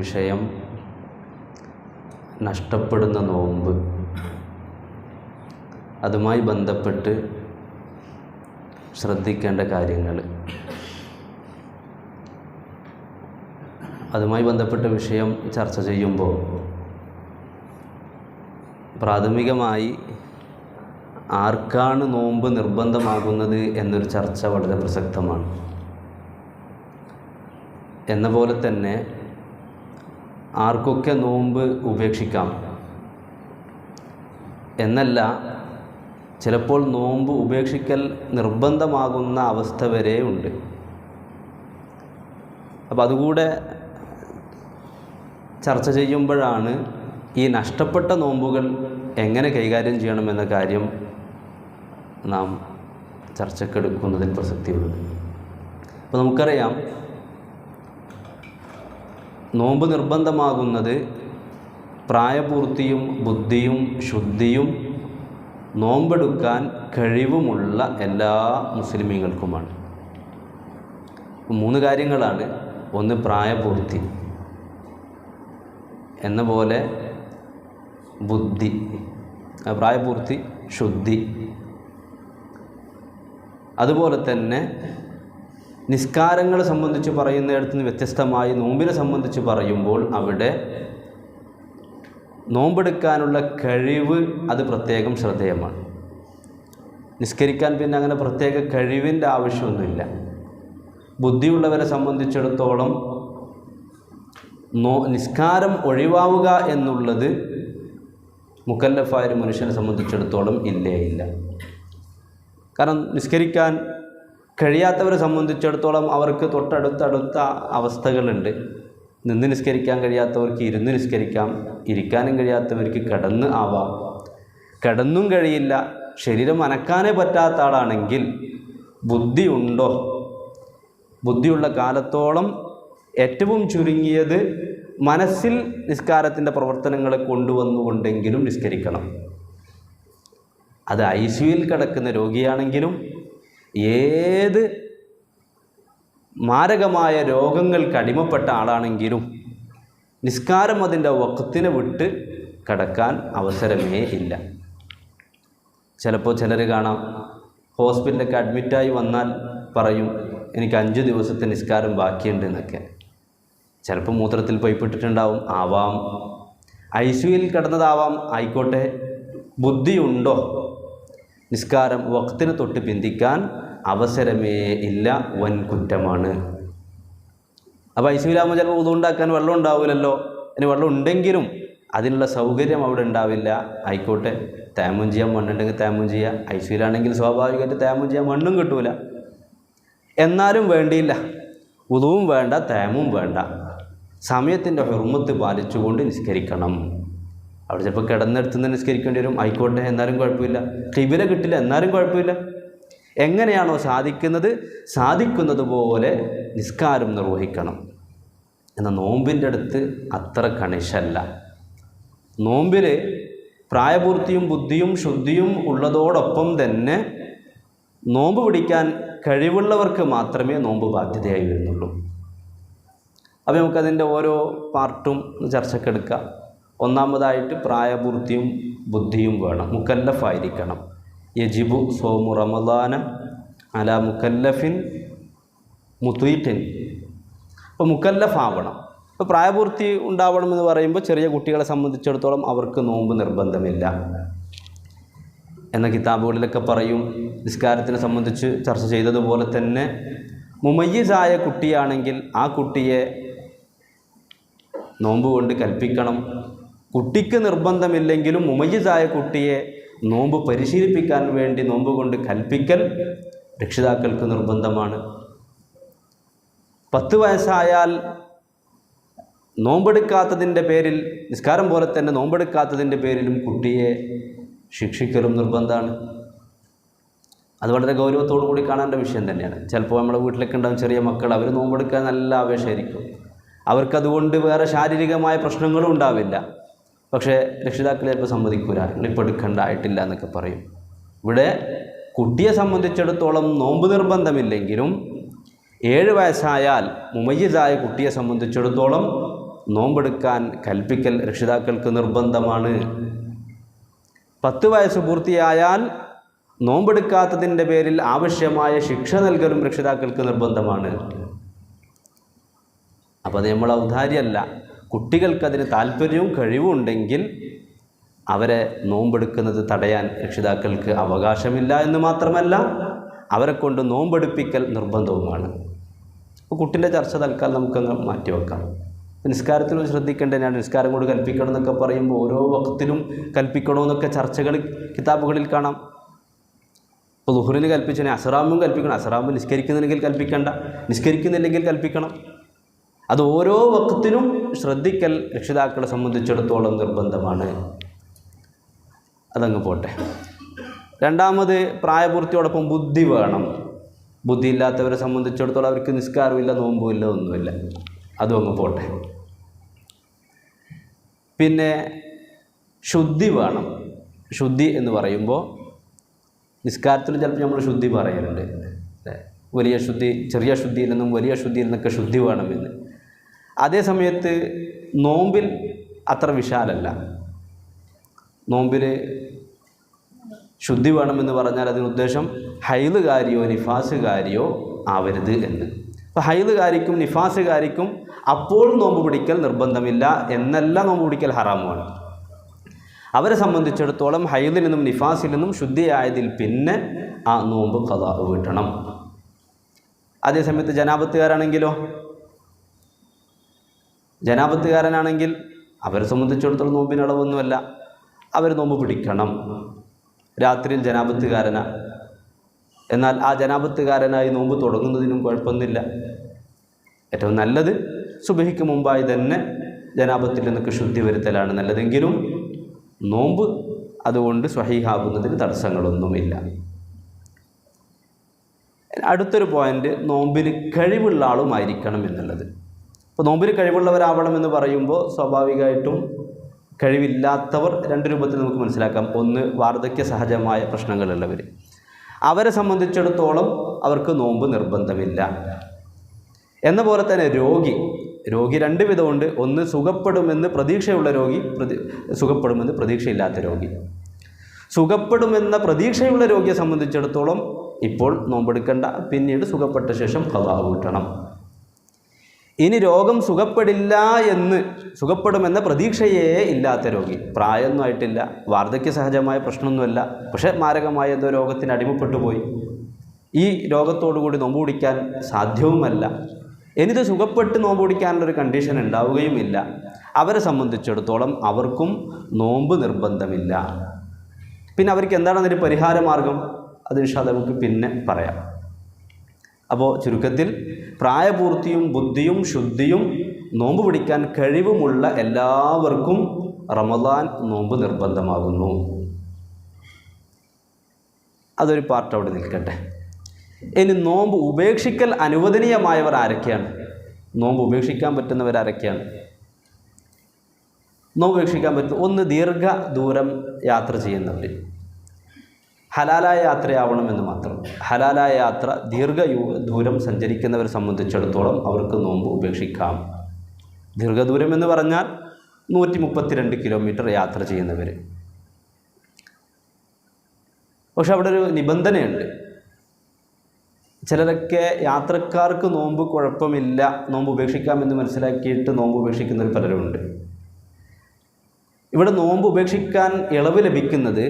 വിഷയം നഷ്ടപ്പെടുന്ന നോമ്പ്. അതുമായി ബന്ധപ്പെട്ട് ശ്രദ്ധിക്കേണ്ട കാര്യങ്ങൾ. അതുമായി ബന്ധപ്പെട്ട വിഷയം ചർച്ച ചെയ്യുമ്പോൾ പ്രാഥമികമായി ആർക്കാണ് നോമ്പ് നിർബന്ധമാകുന്നത് എന്നൊരു ചർച്ച വളരെ പ്രസക്തമാണ്. എന്ന പോലെ തന്നെ ആർക്കൊക്കെ നോമ്പ് ഉപേക്ഷിക്കാം എന്നല്ല, ചിലപ്പോൾ നോമ്പ് ഉപേക്ഷിക്കൽ നിർബന്ധമാകുന്ന അവസ്ഥ വരെ ഉണ്ട്. അപ്പോൾ അതുകൂടെ ചർച്ച ചെയ്യുമ്പോഴാണ് ഈ നഷ്ടപ്പെട്ട നോമ്പുകൾ എങ്ങനെ കൈകാര്യം ചെയ്യണമെന്ന കാര്യം നാം ചർച്ചക്കെടുക്കുന്നതിൽ പ്രസക്തിയുണ്ട്. അപ്പോൾ നമുക്കറിയാം, നോമ്പ് നിർബന്ധമാകുന്നത് പ്രായപൂർത്തിയും ബുദ്ധിയും ശുദ്ധിയും നോമ്പെടുക്കാൻ കഴിവുമുള്ള എല്ലാ മുസ്ലിമീങ്ങൾക്കുമാണ്. 3 കാര്യങ്ങളാണ്. ഒന്ന് പ്രായപൂർത്തി, എന്ന പോലെ ബുദ്ധി, പ്രായപൂർത്തി, ശുദ്ധി. അതുപോലെ തന്നെ നിസ്കാരങ്ങളെ സംബന്ധിച്ച് പറയുന്നിടത്ത് നിന്ന് വ്യത്യസ്തമായി നോമ്പിനെ സംബന്ധിച്ച് പറയുമ്പോൾ അവിടെ നോമ്പെടുക്കാനുള്ള കഴിവ് അത് പ്രത്യേകം ശ്രദ്ധേയമാണ്. നിസ്കരിക്കാൻ പിന്നെ അങ്ങനെ പ്രത്യേക കഴിവിൻ്റെ ആവശ്യമൊന്നുമില്ല. ബുദ്ധിയുള്ളവരെ സംബന്ധിച്ചിടത്തോളം നിസ്കാരം ഒഴിവാവുക എന്നുള്ളത് മുക്കല്ലഫായ ഒരു മനുഷ്യനെ സംബന്ധിച്ചിടത്തോളം ഇല്ല. കാരണം നിസ്കരിക്കാൻ കഴിയാത്തവരെ സംബന്ധിച്ചിടത്തോളം അവർക്ക് തൊട്ടടുത്ത അവസ്ഥകളുണ്ട്. നിന്ന് നിസ്കരിക്കാൻ കഴിയാത്തവർക്ക് ഇരുന്ന് നിസ്കരിക്കാം, ഇരിക്കാനും കഴിയാത്തവർക്ക് കിടന്ന് ആവാം. കിടന്നും കഴിയില്ല, ശരീരം അനക്കാനേ പറ്റാത്ത ആളാണെങ്കിൽ ബുദ്ധിയുണ്ടോ? ബുദ്ധിയുള്ള കാലത്തോളം ഏറ്റവും ചുരുങ്ങിയത് മനസ്സിൽ നിസ്കാരത്തിൻ്റെ പ്രവർത്തനങ്ങളെ കൊണ്ടുവന്നുകൊണ്ടെങ്കിലും നിസ്കരിക്കണം. അത് ICUയിൽ കിടക്കുന്ന രോഗിയാണെങ്കിലും ഏത് മാരകമായ രോഗങ്ങൾക്ക് അടിമപ്പെട്ട ആളാണെങ്കിലും നിസ്കാരം അതിൻ്റെ വഖത്തിനെ വിട്ട് കിടക്കാൻ അവസരമേ ഇല്ല. ചിലപ്പോൾ ചിലർ കാണാം, ഹോസ്പിറ്റലിലൊക്കെ അഡ്മിറ്റായി വന്നാൽ പറയും, എനിക്ക് 5 ദിവസത്തെ നിസ്കാരം ബാക്കിയുണ്ട് എന്നൊക്കെ. ചിലപ്പോൾ മൂത്രത്തിൽ പൈപ്പിട്ടിട്ടുണ്ടാവും, ആവാം. ICUയിൽ കിടന്നതാവാം, ആയിക്കോട്ടെ. ബുദ്ധിയുണ്ടോ? നിസ്കാരം വഖത്തിന് തൊട്ട് പിന്തിക്കാൻ അവസരമേ ഇല്ല, വൻ കുറ്റമാണ്. അപ്പോൾ ICUയിലാകുമ്പോൾ ചിലപ്പോൾ വുളു ഉണ്ടാക്കാൻ വെള്ളം ഉണ്ടാവില്ലല്ലോ. ഇനി വെള്ളം ഉണ്ടെങ്കിലും അതിനുള്ള സൗകര്യം അവിടെ ഉണ്ടാവില്ല. ആയിക്കോട്ടെ, തയമ്മും ചെയ്യാൻ മണ്ണുണ്ടെങ്കിൽ തയമ്മും ചെയ്യാം. ICUയിലാണെങ്കിൽ സ്വാഭാവികമായിട്ട് തയമ്മും ചെയ്യാൻ മണ്ണും കിട്ടൂല. എന്നാലും വേണ്ടിയില്ല, വുളുവും വേണ്ട, തയമ്മും വേണ്ട, സമയത്തിൻ്റെ ഹുർമത്ത് പാലിച്ചുകൊണ്ട് നിസ്കരിക്കണം. അവിടെ ചിലപ്പോൾ കിടന്നെടുത്ത് നിന്ന് നിസ്കരിക്കേണ്ടി വരും, ആയിക്കോട്ടെ, എന്നാലും കുഴപ്പമില്ല. ഖിബില കിട്ടില്ല, എന്നാലും കുഴപ്പമില്ല. എങ്ങനെയാണോ സാധിക്കുന്നത് പോലെ നിസ്കാരം നിർവഹിക്കണം. എന്നാൽ നോമ്പിൻ്റെ അടുത്ത് അത്ര കണിശല്ല. നോമ്പിൽ പ്രായപൂർത്തിയും ബുദ്ധിയും ശുദ്ധിയും ഉള്ളതോടൊപ്പം തന്നെ നോമ്പ് പിടിക്കാൻ കഴിവുള്ളവർക്ക് മാത്രമേ നോമ്പ് ബാധ്യതയായി വരുന്നുള്ളൂ. അപ്പോൾ നമുക്കതിൻ്റെ ഓരോ പാർട്ടും ചർച്ചക്കെടുക്കാം. ഒന്നാമതായിട്ട് പ്രായപൂർത്തിയും ബുദ്ധിയും വേണം, മുക്കല്ലഫായിരിക്കണം. യജിബു സോമു റമദാന അല മുക്കല്ലഫിൻ മുത്തീഖിൻ. അപ്പോൾ മുക്കല്ലഫാവണം. ഇപ്പോൾ പ്രായപൂർത്തി ഉണ്ടാവണമെന്ന് പറയുമ്പോൾ ചെറിയ കുട്ടികളെ സംബന്ധിച്ചിടത്തോളം അവർക്ക് നോമ്പ് നിർബന്ധമില്ല എന്ന കിതാബുകളിലൊക്കെ പറയും. നിസ്കാരത്തിനെ സംബന്ധിച്ച് ചർച്ച ചെയ്തതുപോലെ തന്നെ മുമയ്യിസായ കുട്ടിയാണെങ്കിൽ ആ കുട്ടിയെ നോമ്പ് കൊണ്ട് കൽപ്പിക്കണം. കുട്ടിക്ക് നിർബന്ധമില്ലെങ്കിലും മുമയ്യിസായ കുട്ടിയെ നോമ്പ് പരിശീലിപ്പിക്കാൻ വേണ്ടി നോമ്പ് കൊണ്ട് കൽപ്പിക്കൽ രക്ഷിതാക്കൾക്ക് നിർബന്ധമാണ്. 10 വയസ്സായാൽ നോമ്പെടുക്കാത്തതിൻ്റെ പേരിൽ, നിസ്കാരം പോലെ തന്നെ നോമ്പെടുക്കാത്തതിൻ്റെ പേരിലും കുട്ടിയെ ശിക്ഷിക്കലും നിർബന്ധമാണ്. അത് വളരെ ഗൗരവത്തോടു കൂടി കാണേണ്ട വിഷയം തന്നെയാണ്. ചിലപ്പോൾ നമ്മുടെ വീട്ടിലൊക്കെ ഉണ്ടാകും ചെറിയ മക്കൾ, അവർ നോമ്പെടുക്കാൻ നല്ല ആവേശമായിരിക്കും. അവർക്കതുകൊണ്ട് വേറെ ശാരീരികമായ പ്രശ്നങ്ങളും ഉണ്ടാവില്ല. പക്ഷേ രക്ഷിതാക്കൾ ചിലപ്പോൾ സമ്മതിക്കൂല, നിങ്ങളിപ്പോൾ എടുക്കേണ്ടായിട്ടില്ല എന്നൊക്കെ പറയും. ഇവിടെ കുട്ടിയെ സംബന്ധിച്ചിടത്തോളം നോമ്പ് നിർബന്ധമില്ലെങ്കിലും 7 വയസ്സായാൽ മുമയ്യിസായ കുട്ടിയെ സംബന്ധിച്ചിടത്തോളം നോമ്പെടുക്കാൻ കൽപ്പിക്കൽ രക്ഷിതാക്കൾക്ക് നിർബന്ധമാണ്. 10 വയസ്സ് പൂർത്തിയായാൽ നോമ്പെടുക്കാത്തതിൻ്റെ പേരിൽ ആവശ്യമായ ശിക്ഷ നൽകലും രക്ഷിതാക്കൾക്ക് നിർബന്ധമാണ്. അപ്പോൾ അത് നമ്മൾ ഔദാര്യമല്ല. കുട്ടികൾക്കതിന് താല്പര്യവും കഴിവും ഉണ്ടെങ്കിൽ അവരെ നോമ്പെടുക്കുന്നത് തടയാൻ രക്ഷിതാക്കൾക്ക് അവകാശമില്ല എന്ന് മാത്രമല്ല, അവരെ കൊണ്ട് നോമ്പെടുപ്പിക്കൽ നിർബന്ധവുമാണ്. അപ്പോൾ കുട്ടിൻ്റെ ചർച്ച തൽക്കാലം നമുക്കങ്ങ് മാറ്റിവെക്കാം. നിസ്കാരത്തിലും ശ്രദ്ധിക്കേണ്ടതാണ്. നിസ്കാരം കൊണ്ട് കൽപ്പിക്കണം എന്നൊക്കെ പറയുമ്പോൾ ഓരോ വക്തിലും കൽപ്പിക്കണമെന്നൊക്കെ ചർച്ചകൾ കിതാബുകളിൽ കാണാം. ഇപ്പോൾ ദുഹറിന് കൽപ്പിച്ചാൽ അസ്റാമും കൽപ്പിക്കണം. അസ്റാമ് നിസ്കരിക്കുന്നില്ലെങ്കിൽ കൽപ്പിക്കേണ്ട, നിസ്കരിക്കുന്നില്ലെങ്കിൽ കൽപ്പിക്കണം. അത് ഓരോ വക്തിലും ശ്രദ്ധിക്കൽ രക്ഷിതാക്കളെ സംബന്ധിച്ചിടത്തോളം നിർബന്ധമാണ്. അതങ്ങ് പോട്ടെ. രണ്ടാമത്, പ്രായപൂർത്തിയോടൊപ്പം ബുദ്ധി വേണം. ബുദ്ധിയില്ലാത്തവരെ സംബന്ധിച്ചിടത്തോളം അവർക്ക് നിസ്കാരമില്ല, നോമ്പുമില്ല, ഒന്നുമില്ല. അതും അങ്ങ് പോട്ടെ. പിന്നെ ശുദ്ധി വേണം. ശുദ്ധി എന്ന് പറയുമ്പോൾ നിസ്കാരത്തിൽ ചിലപ്പോൾ നമ്മൾ ശുദ്ധി പറയലുണ്ട്. വലിയ ശുദ്ധി, ചെറിയ ശുദ്ധിയിൽ നിന്നും വലിയ ശുദ്ധിയിൽ നിന്നൊക്കെ ശുദ്ധി വേണമെന്ന്. അതേ സമയത്ത് നോമ്പിൽ അത്ര വിശാലല്ല. നോമ്പിൽ ശുദ്ധി വേണമെന്ന് പറഞ്ഞാൽ അതിനുദ്ദേശം ഹൈലുകാരിയോ നിഫാസുകാരിയോ ആവരുത് എന്ന്. അപ്പോൾ ഹൈലുകാരിക്കും നിഫാസുകാരിക്കും അപ്പോൾ നോമ്പ് പിടിക്കൽ നിർബന്ധമില്ല എന്നല്ല, നോമ്പ് പിടിക്കൽ ഹറാമാണ്. അവരെ സംബന്ധിച്ചിടത്തോളം ഹൈദിൽ നിന്നും നിഫാസിൽ നിന്നും ശുദ്ധിയായതിൽ പിന്നെ ആ നോമ്പ് ഖദാ വീട്ടണം. അതേസമയത്ത് ജനാപത്തുകാരനാണെങ്കിൽ അവരെ സംബന്ധിച്ചിടത്തോളം നോമ്പിന് അളവൊന്നുമല്ല, അവർ നോമ്പ് പിടിക്കണം. രാത്രിയിൽ ജനാപത്തുകാരനാ, എന്നാൽ ആ ജനാപത്തുകാരനായി നോമ്പ് തുടങ്ങുന്നതിനും കുഴപ്പമൊന്നുമില്ല. ഏറ്റവും നല്ലത് സുബഹിക്ക് മുമ്പായി തന്നെ ജനാപത്തിൽ നിന്നൊക്കെ ശുദ്ധി വരുത്തലാണ് നല്ലതെങ്കിലും നോമ്പ് അതുകൊണ്ട് സ്വഹീഹാകുന്നതിന് തടസ്സങ്ങളൊന്നുമില്ല. അടുത്തൊരു പോയിൻ്റ്, നോമ്പിന് കഴിവുള്ള ആളുമായിരിക്കണം എന്നുള്ളത്. അപ്പോൾ നോമ്പിന് കഴിവുള്ളവരാവണം എന്ന് പറയുമ്പോൾ സ്വാഭാവികമായിട്ടും കഴിവില്ലാത്തവർ രണ്ട് രൂപത്തിൽ നമുക്ക് മനസ്സിലാക്കാം. ഒന്ന്, വാർദ്ധക്യ സഹജമായ പ്രശ്നങ്ങളുള്ളവർ. അവരെ സംബന്ധിച്ചിടത്തോളം അവർക്ക് നോമ്പ് നിർബന്ധമില്ല. എന്ന പോലെ തന്നെ രോഗി രണ്ട് വിധമുണ്ട്. ഒന്ന്, സുഖപ്പെടുമെന്ന് പ്രതീക്ഷയുള്ള രോഗി, സുഖപ്പെടുമെന്ന് പ്രതീക്ഷയില്ലാത്ത രോഗി. സുഖപ്പെടുമെന്ന പ്രതീക്ഷയുള്ള രോഗിയെ സംബന്ധിച്ചിടത്തോളം ഇപ്പോൾ നോമ്പെടുക്കേണ്ട, പിന്നീട് സുഖപ്പെട്ട ശേഷം ഖദാ വീട്ടണം. ഇനി രോഗം സുഖപ്പെടുമെന്ന പ്രതീക്ഷയേ ഇല്ലാത്ത രോഗി, പ്രായമൊന്നും ആയിട്ടില്ല, വാർദ്ധക്യ സഹജമായ പ്രശ്നമൊന്നുമല്ല, പക്ഷേ മാരകമായ എന്തോ രോഗത്തിന് അടിമപ്പെട്ടു പോയി, ഈ രോഗത്തോടുകൂടി നോമ്പ് പിടിക്കാൻ സാധ്യവുമല്ല, എന്നിത് സുഖപ്പെട്ട് നോമ്പ് പിടിക്കാനുള്ളൊരു കണ്ടീഷൻ ഉണ്ടാവുകയുമില്ല, അവരെ സംബന്ധിച്ചിടത്തോളം അവർക്കും നോമ്പ് നിർബന്ധമില്ല. പിന്നെ അവർക്ക് എന്താണ് അതിൻ്റെ പരിഹാരമാർഗം? അത് ഇൻഷാ അല്ലാഹ് നമുക്ക് പിന്നെ പറയാം. അപ്പോൾ ചുരുക്കത്തിൽ പ്രായപൂർത്തിയും ബുദ്ധിയും ശുദ്ധിയും നോമ്പ് പിടിക്കാൻ കഴിവുമുള്ള എല്ലാവർക്കും റമദാൻ നോമ്പ് നിർബന്ധമാകുന്നു. അതൊരു പാർട്ട് അവിടെ നിൽക്കട്ടെ. ഇനി നോമ്പ് ഉപേക്ഷിക്കൽ അനുവദനീയമായവർ ആരൊക്കെയാണ്? നോമ്പ് ഉപേക്ഷിക്കാൻ പറ്റുന്നവരാരൊക്കെയാണ്? നോമ്പ് ഉപേക്ഷിക്കാൻ പറ്റും. ഒന്ന്, ദീർഘദൂരം യാത്ര ചെയ്യുന്നവർ. ഹലാലായ യാത്രയാവണമെന്ന് മാത്രം. ഹലാലായ യാത്ര, ദീർഘദൂരം സഞ്ചരിക്കുന്നവരെ സംബന്ധിച്ചിടത്തോളം അവർക്ക് നോമ്പ് ഉപേക്ഷിക്കാം. ദീർഘദൂരം എന്ന് പറഞ്ഞാൽ 132 കിലോമീറ്റർ യാത്ര ചെയ്യുന്നവർ. പക്ഷെ അവിടെ ഒരു നിബന്ധനയുണ്ട്. ചിലരൊക്കെ യാത്രക്കാർക്ക് നോമ്പ് കുഴപ്പമില്ല, നോമ്പ് ഉപേക്ഷിക്കാമെന്ന് മനസ്സിലാക്കിയിട്ട് നോമ്പ് ഉപേക്ഷിക്കുന്നവർ പലരുമുണ്ട്. ഇവിടെ നോമ്പ് ഉപേക്ഷിക്കാൻ ഇളവ് ലഭിക്കുന്നത്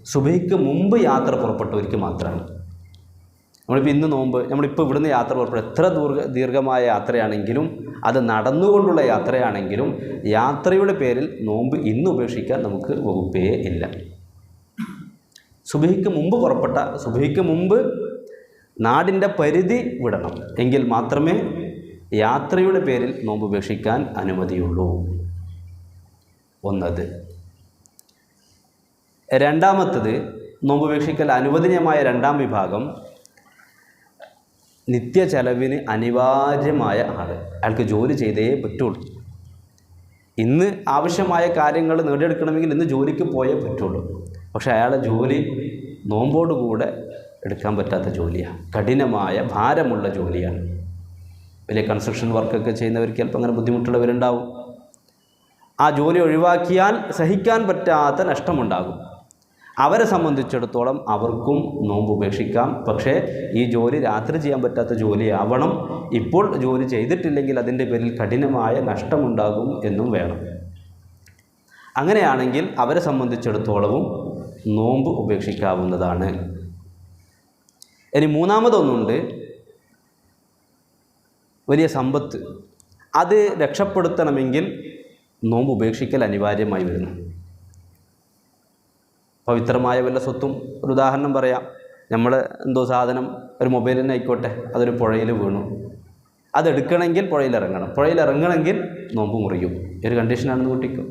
സുബഹിക്ക് മുമ്പ് യാത്ര പുറപ്പെട്ടവർക്ക് മാത്രമാണ്. നമ്മളിപ്പോൾ ഇവിടുന്ന് യാത്ര പുറപ്പെടും, എത്ര ദീർഘമായ യാത്രയാണെങ്കിലും, അത് നടന്നുകൊണ്ടുള്ള യാത്രയാണെങ്കിലും, യാത്രയുടെ പേരിൽ നോമ്പ് ഇന്ന് ഉപേക്ഷിക്കാൻ നമുക്ക് വകുപ്പേ ഇല്ല. സുബഹിക്ക് മുമ്പ് നാടിൻ്റെ പരിധി വിടണം, എങ്കിൽ മാത്രമേ യാത്രയുടെ പേരിൽ നോമ്പ് ഉപേക്ഷിക്കാൻ അനുമതിയുള്ളൂ. ഒന്നത്. രണ്ടാമത്തത്, നോമ്പ് ഉപേക്ഷിക്കൽ അനുവദനീയമായ രണ്ടാം വിഭാഗം, നിത്യ ചെലവിന് അനിവാര്യമായ ആൾ. അയാൾക്ക് ജോലി ചെയ്തേ പറ്റുള്ളൂ. ഇന്ന് ആവശ്യമായ കാര്യങ്ങൾ നേടിയെടുക്കണമെങ്കിൽ ഇന്ന് ജോലിക്ക് പോയേ പറ്റുള്ളൂ. പക്ഷേ അയാളുടെ ജോലി നോമ്പോടുകൂടെ എടുക്കാൻ പറ്റാത്ത ജോലിയാണ്, കഠിനമായ ഭാരമുള്ള ജോലിയാണ്. വലിയ കൺസ്ട്രക്ഷൻ വർക്കൊക്കെ ചെയ്യുന്നവർക്ക് ചിലപ്പോൾ അങ്ങനെ ബുദ്ധിമുട്ടുള്ളവരുണ്ടാവും. ആ ജോലി ഒഴിവാക്കിയാൽ സഹിക്കാൻ പറ്റാത്ത നഷ്ടമുണ്ടാകും. അവരെ സംബന്ധിച്ചിടത്തോളം അവർക്കും നോമ്പ് ഉപേക്ഷിക്കാം. പക്ഷേ ഈ ജോലി രാത്രി ചെയ്യാൻ പറ്റാത്ത ജോലിയാവണം. ഇപ്പോൾ ജോലി ചെയ്തിട്ടില്ലെങ്കിൽ അതിൻ്റെ പേരിൽ കഠിനമായ നഷ്ടമുണ്ടാകും എന്നും വേണം. അങ്ങനെയാണെങ്കിൽ അവരെ സംബന്ധിച്ചിടത്തോളവും നോമ്പ് ഉപേക്ഷിക്കാവുന്നതാണ്. ഇനി മൂന്നാമതൊന്നുണ്ട്, വലിയ സമ്പത്ത്. അത് രക്ഷപ്പെടുത്തണമെങ്കിൽ നോമ്പ് ഉപേക്ഷിക്കൽ അനിവാര്യമായി വരുന്നു. പവിത്രമായ വല്ല സ്വത്തും, ഒരു ഉദാഹരണം പറയാം, നമ്മൾ എന്തോ സാധനം, ഒരു മൊബൈൽ തന്നെ ആയിക്കോട്ടെ, അതൊരു പുഴയിൽ വീണു, അതെടുക്കണമെങ്കിൽ പുഴയിലിറങ്ങണം. പുഴയിലിറങ്ങണമെങ്കിൽ നോമ്പ് മുറിയും. ഈ ഒരു കണ്ടീഷനാണെന്ന് കൂട്ടിക്കും.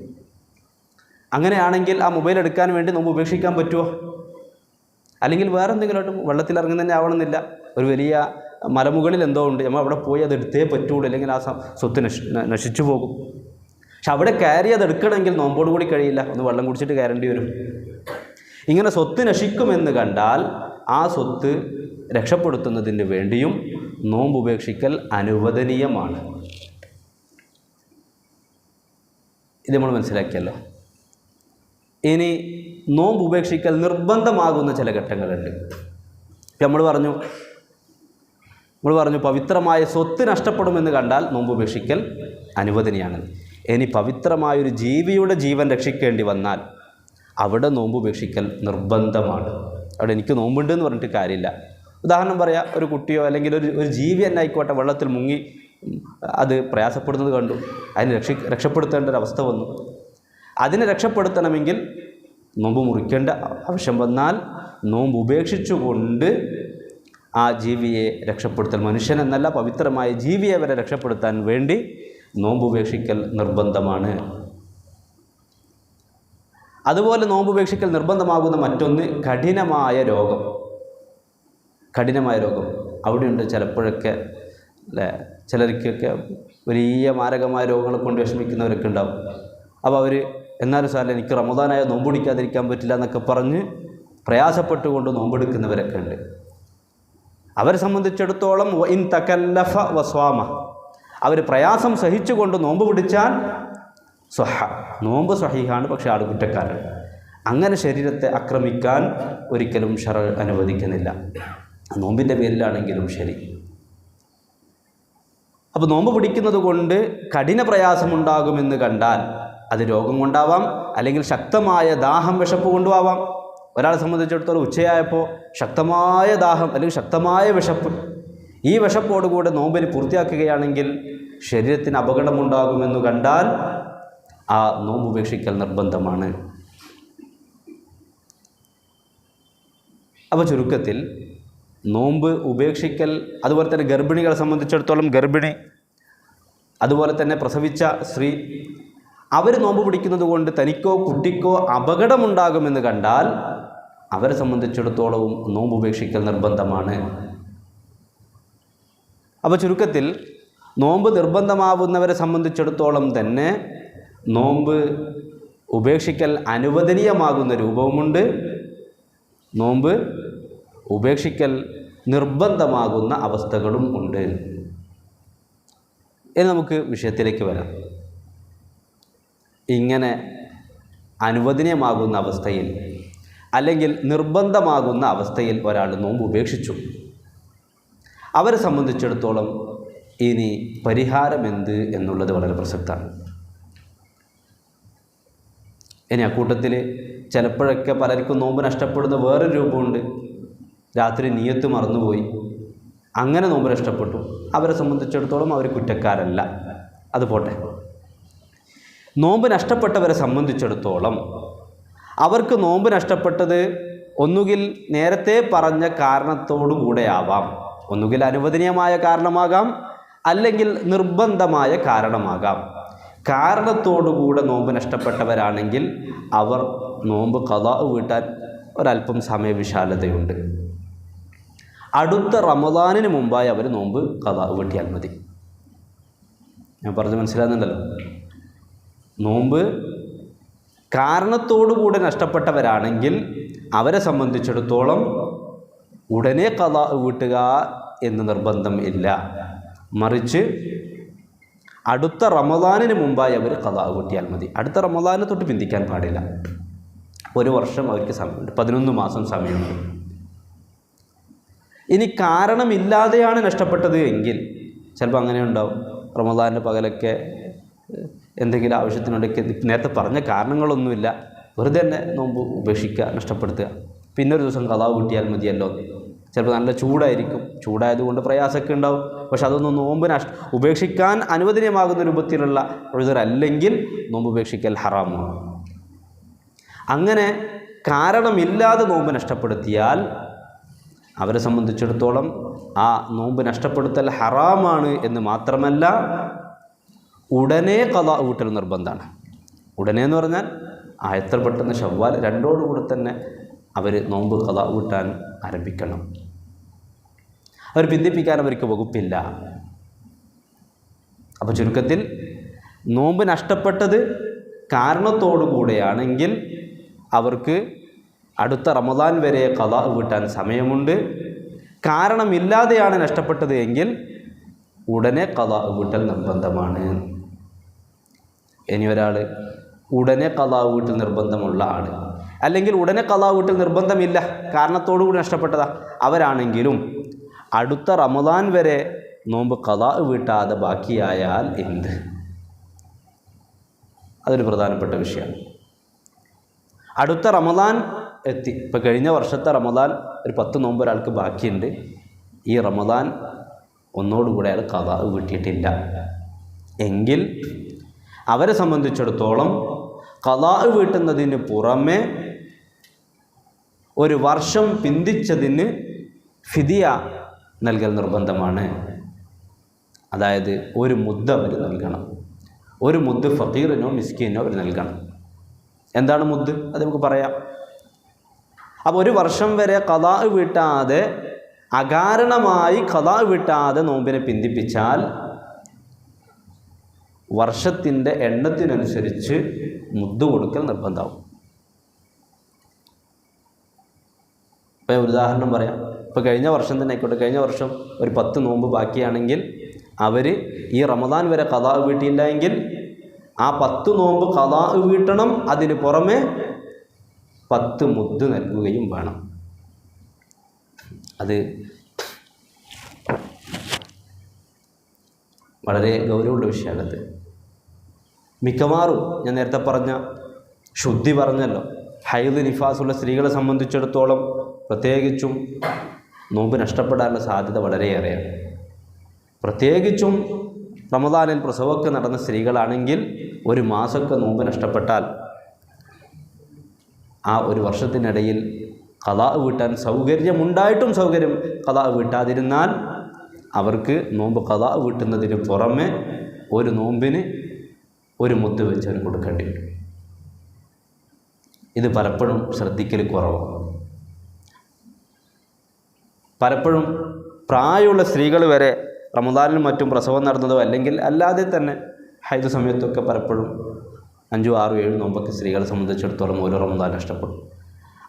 അങ്ങനെയാണെങ്കിൽ ആ മൊബൈൽ എടുക്കാൻ വേണ്ടി നോമ്പ് ഉപേക്ഷിക്കാൻ പറ്റുമോ? അല്ലെങ്കിൽ വേറെ എന്തെങ്കിലും വെള്ളത്തിലിറങ്ങുന്ന തന്നെ ആവണമെന്നില്ല. ഒരു വലിയ മലമുകളിൽ എന്തോ ഉണ്ട്, നമ്മൾ അവിടെ പോയി അത് എടുത്തേ പറ്റുള്ളൂ, അല്ലെങ്കിൽ ആ സ്വത്ത് നശിച്ചു പോകും. പക്ഷെ അവിടെ കയറി അത് എടുക്കണമെങ്കിൽ നോമ്പോട് കൂടി കഴിയില്ല, ഒന്ന് വെള്ളം കുടിച്ചിട്ട് കയറേണ്ടി വരും. ഇങ്ങനെ സ്വത്ത് നശിക്കുമെന്ന് കണ്ടാൽ ആ സ്വത്ത് രക്ഷപ്പെടുത്തുന്നതിന് വേണ്ടിയും നോമ്പ് ഉപേക്ഷിക്കൽ അനുവദനീയമാണ്. ഇത് നമ്മൾ മനസ്സിലാക്കിയല്ലോ. ഇനി നോമ്പ് ഉപേക്ഷിക്കൽ നിർബന്ധമാകുന്ന ചില ഘട്ടങ്ങളുണ്ട്. നമ്മൾ പറഞ്ഞു പവിത്രമായ സ്വത്ത് നഷ്ടപ്പെടുമെന്ന് കണ്ടാൽ നോമ്പ് ഉപേക്ഷിക്കൽ അനുവദനീയമാണ്. ഇനി പവിത്രമായൊരു ജീവിയുടെ ജീവൻ രക്ഷിക്കേണ്ടി വന്നാൽ അവിടെ നോമ്പ് ഉപേക്ഷിക്കൽ നിർബന്ധമാണ്. അവിടെ എനിക്ക് നോമ്പുണ്ട് എന്ന് പറഞ്ഞിട്ട് കാര്യമില്ല. ഉദാഹരണം പറയാം, ഒരു കുട്ടിയോ അല്ലെങ്കിൽ ഒരു ജീവി തന്നെ ആയിക്കോട്ടെ വെള്ളത്തിൽ മുങ്ങി അത് പ്രയാസപ്പെടുന്നത് കണ്ടു, അതിനെ രക്ഷപ്പെടുത്തേണ്ട ഒരവസ്ഥ വന്നു. അതിനെ രക്ഷപ്പെടുത്തണമെങ്കിൽ നോമ്പ് മുറിക്കേണ്ട ആവശ്യം വന്നാൽ നോമ്പ് ഉപേക്ഷിച്ചുകൊണ്ട് ആ ജീവിയെ രക്ഷപ്പെടുത്തൽ, മനുഷ്യനെന്നല്ല പവിത്രമായ ജീവിയെ വരെ രക്ഷപ്പെടുത്താൻ വേണ്ടി നോമ്പ് ഉപേക്ഷിക്കൽ നിർബന്ധമാണ്. അതുപോലെ നോമ്പ് ഉപേക്ഷിക്കൽ നിർബന്ധമാകുന്ന മറ്റൊന്ന് കഠിനമായ രോഗം. അവിടെയുണ്ട് ചിലപ്പോഴൊക്കെ അല്ലേ, ചിലർക്കൊക്കെ വലിയ മാരകമായ രോഗങ്ങളെ കൊണ്ട് വിഷമിക്കുന്നവരൊക്കെ ഉണ്ടാവും. അപ്പോൾ അവർ എന്നാലും സാറിൽ എനിക്ക് റമദാനായ നോമ്പ് പിടിക്കാതിരിക്കാൻ പറ്റില്ല എന്നൊക്കെ പറഞ്ഞ് പ്രയാസപ്പെട്ടുകൊണ്ട് നോമ്പെടുക്കുന്നവരൊക്കെ ഉണ്ട്. അവരെ സംബന്ധിച്ചിടത്തോളം ഇൻ തകല്ലഫ വസ്വാമ, അവർ പ്രയാസം സഹിച്ചുകൊണ്ട് നോമ്പ് പിടിച്ചാൽ നോമ്പ് സ്വഹീഹാണ്, പക്ഷേ ആൾ കുറ്റക്കാരൻ. അങ്ങനെ ശരീരത്തെ ആക്രമിക്കാൻ ഒരിക്കലും ശറഅ് അനുവദിക്കുന്നില്ല, നോമ്പിൻ്റെ പേരിലാണെങ്കിലും ശരി. അപ്പോൾ നോമ്പ് പിടിക്കുന്നത് കൊണ്ട് കഠിന പ്രയാസമുണ്ടാകുമെന്ന് കണ്ടാൽ അത് രോഗം കൊണ്ടാവാം, അല്ലെങ്കിൽ ശക്തമായ ദാഹം വിശപ്പ് കൊണ്ടുമാവാം. ഒരാളെ സംബന്ധിച്ചിടത്തോളം ഉച്ചയായപ്പോൾ ശക്തമായ ദാഹം അല്ലെങ്കിൽ ശക്തമായ വിശപ്പ്, ഈ വിശപ്പോടുകൂടെ നോമ്പിന് പൂർത്തിയാക്കുകയാണെങ്കിൽ ശരീരത്തിന് അപകടമുണ്ടാകുമെന്ന് കണ്ടാൽ ആ നോമ്പ് ഉപേക്ഷിക്കൽ നിർബന്ധമാണ്. അപ്പോൾ ചുരുക്കത്തിൽ നോമ്പ് ഉപേക്ഷിക്കൽ, അതുപോലെ തന്നെ ഗർഭിണികളെ സംബന്ധിച്ചിടത്തോളം ഗർഭിണി, അതുപോലെ തന്നെ പ്രസവിച്ച സ്ത്രീ, അവർ നോമ്പ് പിടിക്കുന്നത് കൊണ്ട് തനിക്കോ കുട്ടിക്കോ അപകടമുണ്ടാകുമെന്ന് കണ്ടാൽ അവരെ സംബന്ധിച്ചിടത്തോളവും നോമ്പ് ഉപേക്ഷിക്കൽ നിർബന്ധമാണ്. അപ്പോൾ ചുരുക്കത്തിൽ നോമ്പ് നിർബന്ധമാവുന്നവരെ സംബന്ധിച്ചിടത്തോളം തന്നെ നോമ്പ് ഉപേക്ഷിക്കൽ അനുവദനീയമാകുന്ന രൂപവുമുണ്ട്, നോമ്പ് ഉപേക്ഷിക്കൽ നിർബന്ധമാകുന്ന അവസ്ഥകളും ഉണ്ട്. ഇനി നമുക്ക് വിഷയത്തിലേക്ക് വരാം. ഇങ്ങനെ അനുവദനീയമാകുന്ന അവസ്ഥയിൽ അല്ലെങ്കിൽ നിർബന്ധമാകുന്ന അവസ്ഥയിൽ ഒരാൾ നോമ്പ് ഉപേക്ഷിച്ചു, അവരെ സംബന്ധിച്ചിടത്തോളം ഇനി പരിഹാരമെന്ത് എന്നുള്ളത് വളരെ പ്രസക്തമാണ്. ഇനി അക്കൂട്ടത്തിൽ ചിലപ്പോഴൊക്കെ പലർക്കും നോമ്പ് നഷ്ടപ്പെടുന്ന വേറൊരു രൂപമുണ്ട്. രാത്രി നിയ്യത്ത് മറന്നുപോയി, അങ്ങനെ നോമ്പ് നഷ്ടപ്പെട്ടു. അവരെ സംബന്ധിച്ചിടത്തോളം അവർ കുറ്റക്കാരല്ല, അത് പോട്ടെ. നോമ്പ് നഷ്ടപ്പെട്ടവരെ സംബന്ധിച്ചിടത്തോളം അവർക്ക് നോമ്പ് നഷ്ടപ്പെട്ടത് ഒന്നുകിൽ നേരത്തെ പറഞ്ഞ കാരണത്തോടു കൂടെയാവാം, ഒന്നുകിൽ അനുവദനീയമായ കാരണമാകാം, അല്ലെങ്കിൽ നിർബന്ധമായ കാരണമാകാം. കാരണത്തോടുകൂടെ നോമ്പ് നഷ്ടപ്പെട്ടവരാണെങ്കിൽ അവർ നോമ്പ് ഖളാ വീട്ടാൻ ഒരല്പം സമയവിശാലതയുണ്ട്. അടുത്ത റമദാനിന് മുമ്പായി അവർ നോമ്പ് ഖളാ വീട്ടിയാൽ മതി. ഞാൻ പറഞ്ഞ് മനസ്സിലാകുന്നുണ്ടല്ലോ. നോമ്പ് കാരണത്തോടുകൂടെ നഷ്ടപ്പെട്ടവരാണെങ്കിൽ അവരെ സംബന്ധിച്ചിടത്തോളം ഉടനെ ഖളാ വീട്ടുക എന്ന് നിർബന്ധം ഇല്ല. മറിച്ച് അടുത്ത റമദാനിന് മുമ്പായി അവർ ഖദാ വീട്ടിയാൽ മതി. അടുത്ത റമദാനെ തൊട്ട് പിന്തിക്കാൻ പാടില്ല. ഒരു വർഷം അവർക്ക് സമയമുണ്ട്, 11 മാസം സമയമുണ്ട്. ഇനി കാരണമില്ലാതെയാണ് നഷ്ടപ്പെട്ടത് എങ്കിൽ ചിലപ്പോൾ അങ്ങനെ ഉണ്ടാവും. റമദാനിൻ്റെ പകലൊക്കെ എന്തെങ്കിലും ആവശ്യത്തിനുണ്ടെങ്കിൽ നേരത്തെ പറഞ്ഞ കാരണങ്ങളൊന്നുമില്ല, വെറുതെ തന്നെ നോമ്പ് ഉപേക്ഷിക്കുക, നഷ്ടപ്പെടുത്തുക. പിന്നെ ഒരു ദിവസം ഖദാ വീട്ടിയാൽ മതിയല്ലോ. ചിലപ്പോൾ നല്ല ചൂടായിരിക്കും, ചൂടായതുകൊണ്ട് പ്രയാസമൊക്കെ ഉണ്ടാവും. പക്ഷെ അതൊന്നും നോമ്പ് ഉപേക്ഷിക്കാൻ അനുവദനീയമാകുന്ന രൂപത്തിലുള്ള ഉഴുതരല്ലെങ്കിൽ നോമ്പ് ഉപേക്ഷിക്കൽ ഹറാമാണ്. അങ്ങനെ കാരണമില്ലാതെ നോമ്പ് നഷ്ടപ്പെടുത്തിയാൽ അവരെ സംബന്ധിച്ചിടത്തോളം ആ നോമ്പ് നഷ്ടപ്പെടുത്തൽ ഹറാമാണ് എന്ന് മാത്രമല്ല, ഉടനെ ഖദാ വീട്ടൽ നിർബന്ധമാണ്. ഉടനെ എന്ന് പറഞ്ഞാൽ എത്ര പെട്ടെന്ന് ശവ്വാൽ 2 തന്നെ അവർ നോമ്പ് ഖദാ വീട്ടാൻ ആരംഭിക്കണം. അവർ പിന്തിപ്പിക്കാൻ അവർക്ക് വകുപ്പില്ല. അപ്പോൾ ചുരുക്കത്തിൽ നോമ്പ് നഷ്ടപ്പെട്ടത് കാരണത്തോടു കൂടെയാണെങ്കിൽ അവർക്ക് അടുത്ത റമദാൻ വരെ ഖദാ വീട്ടാൻ സമയമുണ്ട്. കാരണമില്ലാതെയാണ് നഷ്ടപ്പെട്ടത് എങ്കിൽ ഉടനെ ഖദാ വീട്ടൽ നിർബന്ധമാണ്. ഇനി ഒരാൾ ഉടനെ ഖദാ വീട്ടൽ നിർബന്ധമുള്ള ആൾ, അല്ലെങ്കിൽ ഉടനെ ഖദാ വീട്ടൽ നിർബന്ധമില്ല, കാരണത്തോടു കൂടി നഷ്ടപ്പെട്ടതാ, അവരാണെങ്കിലും അടുത്ത റമദാൻ വരെ നോമ്പ് ഖദാ വീട്ടാതെ ബാക്കിയായാൽ എന്ത്? അതൊരു പ്രധാനപ്പെട്ട വിഷയമാണ്. അടുത്ത റമദാൻ എത്തി, ഇപ്പോൾ കഴിഞ്ഞ വർഷത്തെ റമദാൻ ഒരു 10 നോമ്പ് ഒരാൾക്ക് ബാക്കിയുണ്ട്. ഈ റമദാൻ ഒന്നോടുകൂടെ അയാൾ ഖദാ വീട്ടിയിട്ടില്ല എങ്കിൽ അവരെ സംബന്ധിച്ചിടത്തോളം ഖദാ വീട്ടുന്നതിന് പുറമെ ഒരു വർഷം പിന്തിച്ചതിന് ഫിദിയ നൽകൽ നിർബന്ധമാണ്. അതായത് ഒരു മുദ്ദ അവർ നൽകണം. ഒരു മുദ്ദ് ഫഖീറിനോ മിസ്കീനോ അവർ നൽകണം. എന്താണ് മുദ്ദ്? അത് നമുക്ക് പറയാം. അപ്പോൾ ഒരു വർഷം വരെ ഖദാ വീട്ടാതെ, അകാരണമായി ഖദാ വീട്ടാതെ നോമ്പിനെ പിന്തിപ്പിച്ചാൽ വർഷത്തിൻ്റെ എണ്ണത്തിനനുസരിച്ച് മുദ്ദ് കൊടുക്കൽ നിർബന്ധമാവും. ഇപ്പോൾ ഒരു ഉദാഹരണം പറയാം. ഇപ്പോൾ കഴിഞ്ഞ വർഷം തന്നെ ആയിക്കോട്ടെ, കഴിഞ്ഞ വർഷം ഒരു 10 നോമ്പ് ബാക്കിയാണെങ്കിൽ അവർ ഈ റമദാൻ വരെ ഖദാ വീട്ടിയില്ല എങ്കിൽ ആ 10 നോമ്പ് ഖദാ വീട്ടണം. അതിന് പുറമെ 10 മുദ്ദ് നൽകുകയും വേണം. അത് വളരെ ഗൗരവമുള്ള വിഷയമാണത്. മിക്കവാറും ഞാൻ നേരത്തെ പറഞ്ഞ ശുദ്ധി പറഞ്ഞല്ലോ, ഹൈദ് നിഫാസുള്ള സ്ത്രീകളെ സംബന്ധിച്ചിടത്തോളം പ്രത്യേകിച്ചും നോമ്പ് നഷ്ടപ്പെടാനുള്ള സാധ്യത വളരെയേറെയാണ്. പ്രത്യേകിച്ചും റമദാനിൽ പ്രസവമൊക്കെ നടന്ന സ്ത്രീകളാണെങ്കിൽ 1 മാസമൊക്കെ നോമ്പ് നഷ്ടപ്പെട്ടാൽ ആ ഒരു വർഷത്തിനിടയിൽ ഖദാ വീട്ടാൻ സൗകര്യമുണ്ടായിട്ടും ഖദാ വീട്ടാതിരുന്നാൽ അവർക്ക് നോമ്പ് ഖദാ വീട്ടുന്നതിന് പുറമെ ഒരു നോമ്പിന് 1 മുദ്ദ് വെച്ച് അവർ കൊടുക്കേണ്ടി വരും. ഇത് പലപ്പോഴും ശ്രദ്ധിക്കൽ കുറവാണ്. പലപ്പോഴും പ്രായമുള്ള സ്ത്രീകൾ വരെ റമദാനിലും മറ്റും പ്രസവം നടന്നതോ അല്ലെങ്കിൽ അല്ലാതെ തന്നെ ഹൈദ് സമയത്തൊക്കെ പലപ്പോഴും 5, 6, 7 നോമ്പൊക്കെ സ്ത്രീകളെ സംബന്ധിച്ചിടത്തോളം ഓരോ റമദാൻ നഷ്ടപ്പെടും.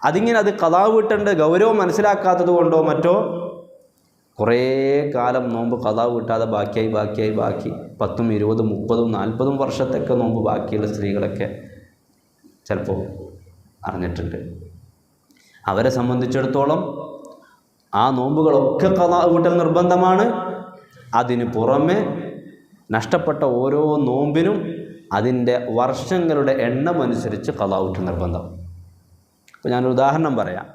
അത് ഖദാ വീട്ടേണ്ട ഗൗരവം മനസ്സിലാക്കാത്തത് കൊണ്ടോ മറ്റോ കുറേ കാലം നോമ്പ് ഖദാ വീട്ടാതെ ബാക്കി 10, 20, 30, 40 വർഷത്തൊക്കെ നോമ്പ് ബാക്കിയുള്ള സ്ത്രീകളൊക്കെ ചിലപ്പോൾ അറിഞ്ഞിട്ടുണ്ട്. അവരെ സംബന്ധിച്ചിടത്തോളം ആ നോമ്പുകളൊക്കെ ഖദാ വീട്ടൽ നിർബന്ധമാണ്. അതിന് പുറമെ നഷ്ടപ്പെട്ട ഓരോ നോമ്പിനും അതിൻ്റെ വർഷങ്ങളുടെ എണ്ണം അനുസരിച്ച് ഖദാ വീട്ടൽ നിർബന്ധം. ഇപ്പോൾ ഞാനൊരു ഉദാഹരണം പറയാം.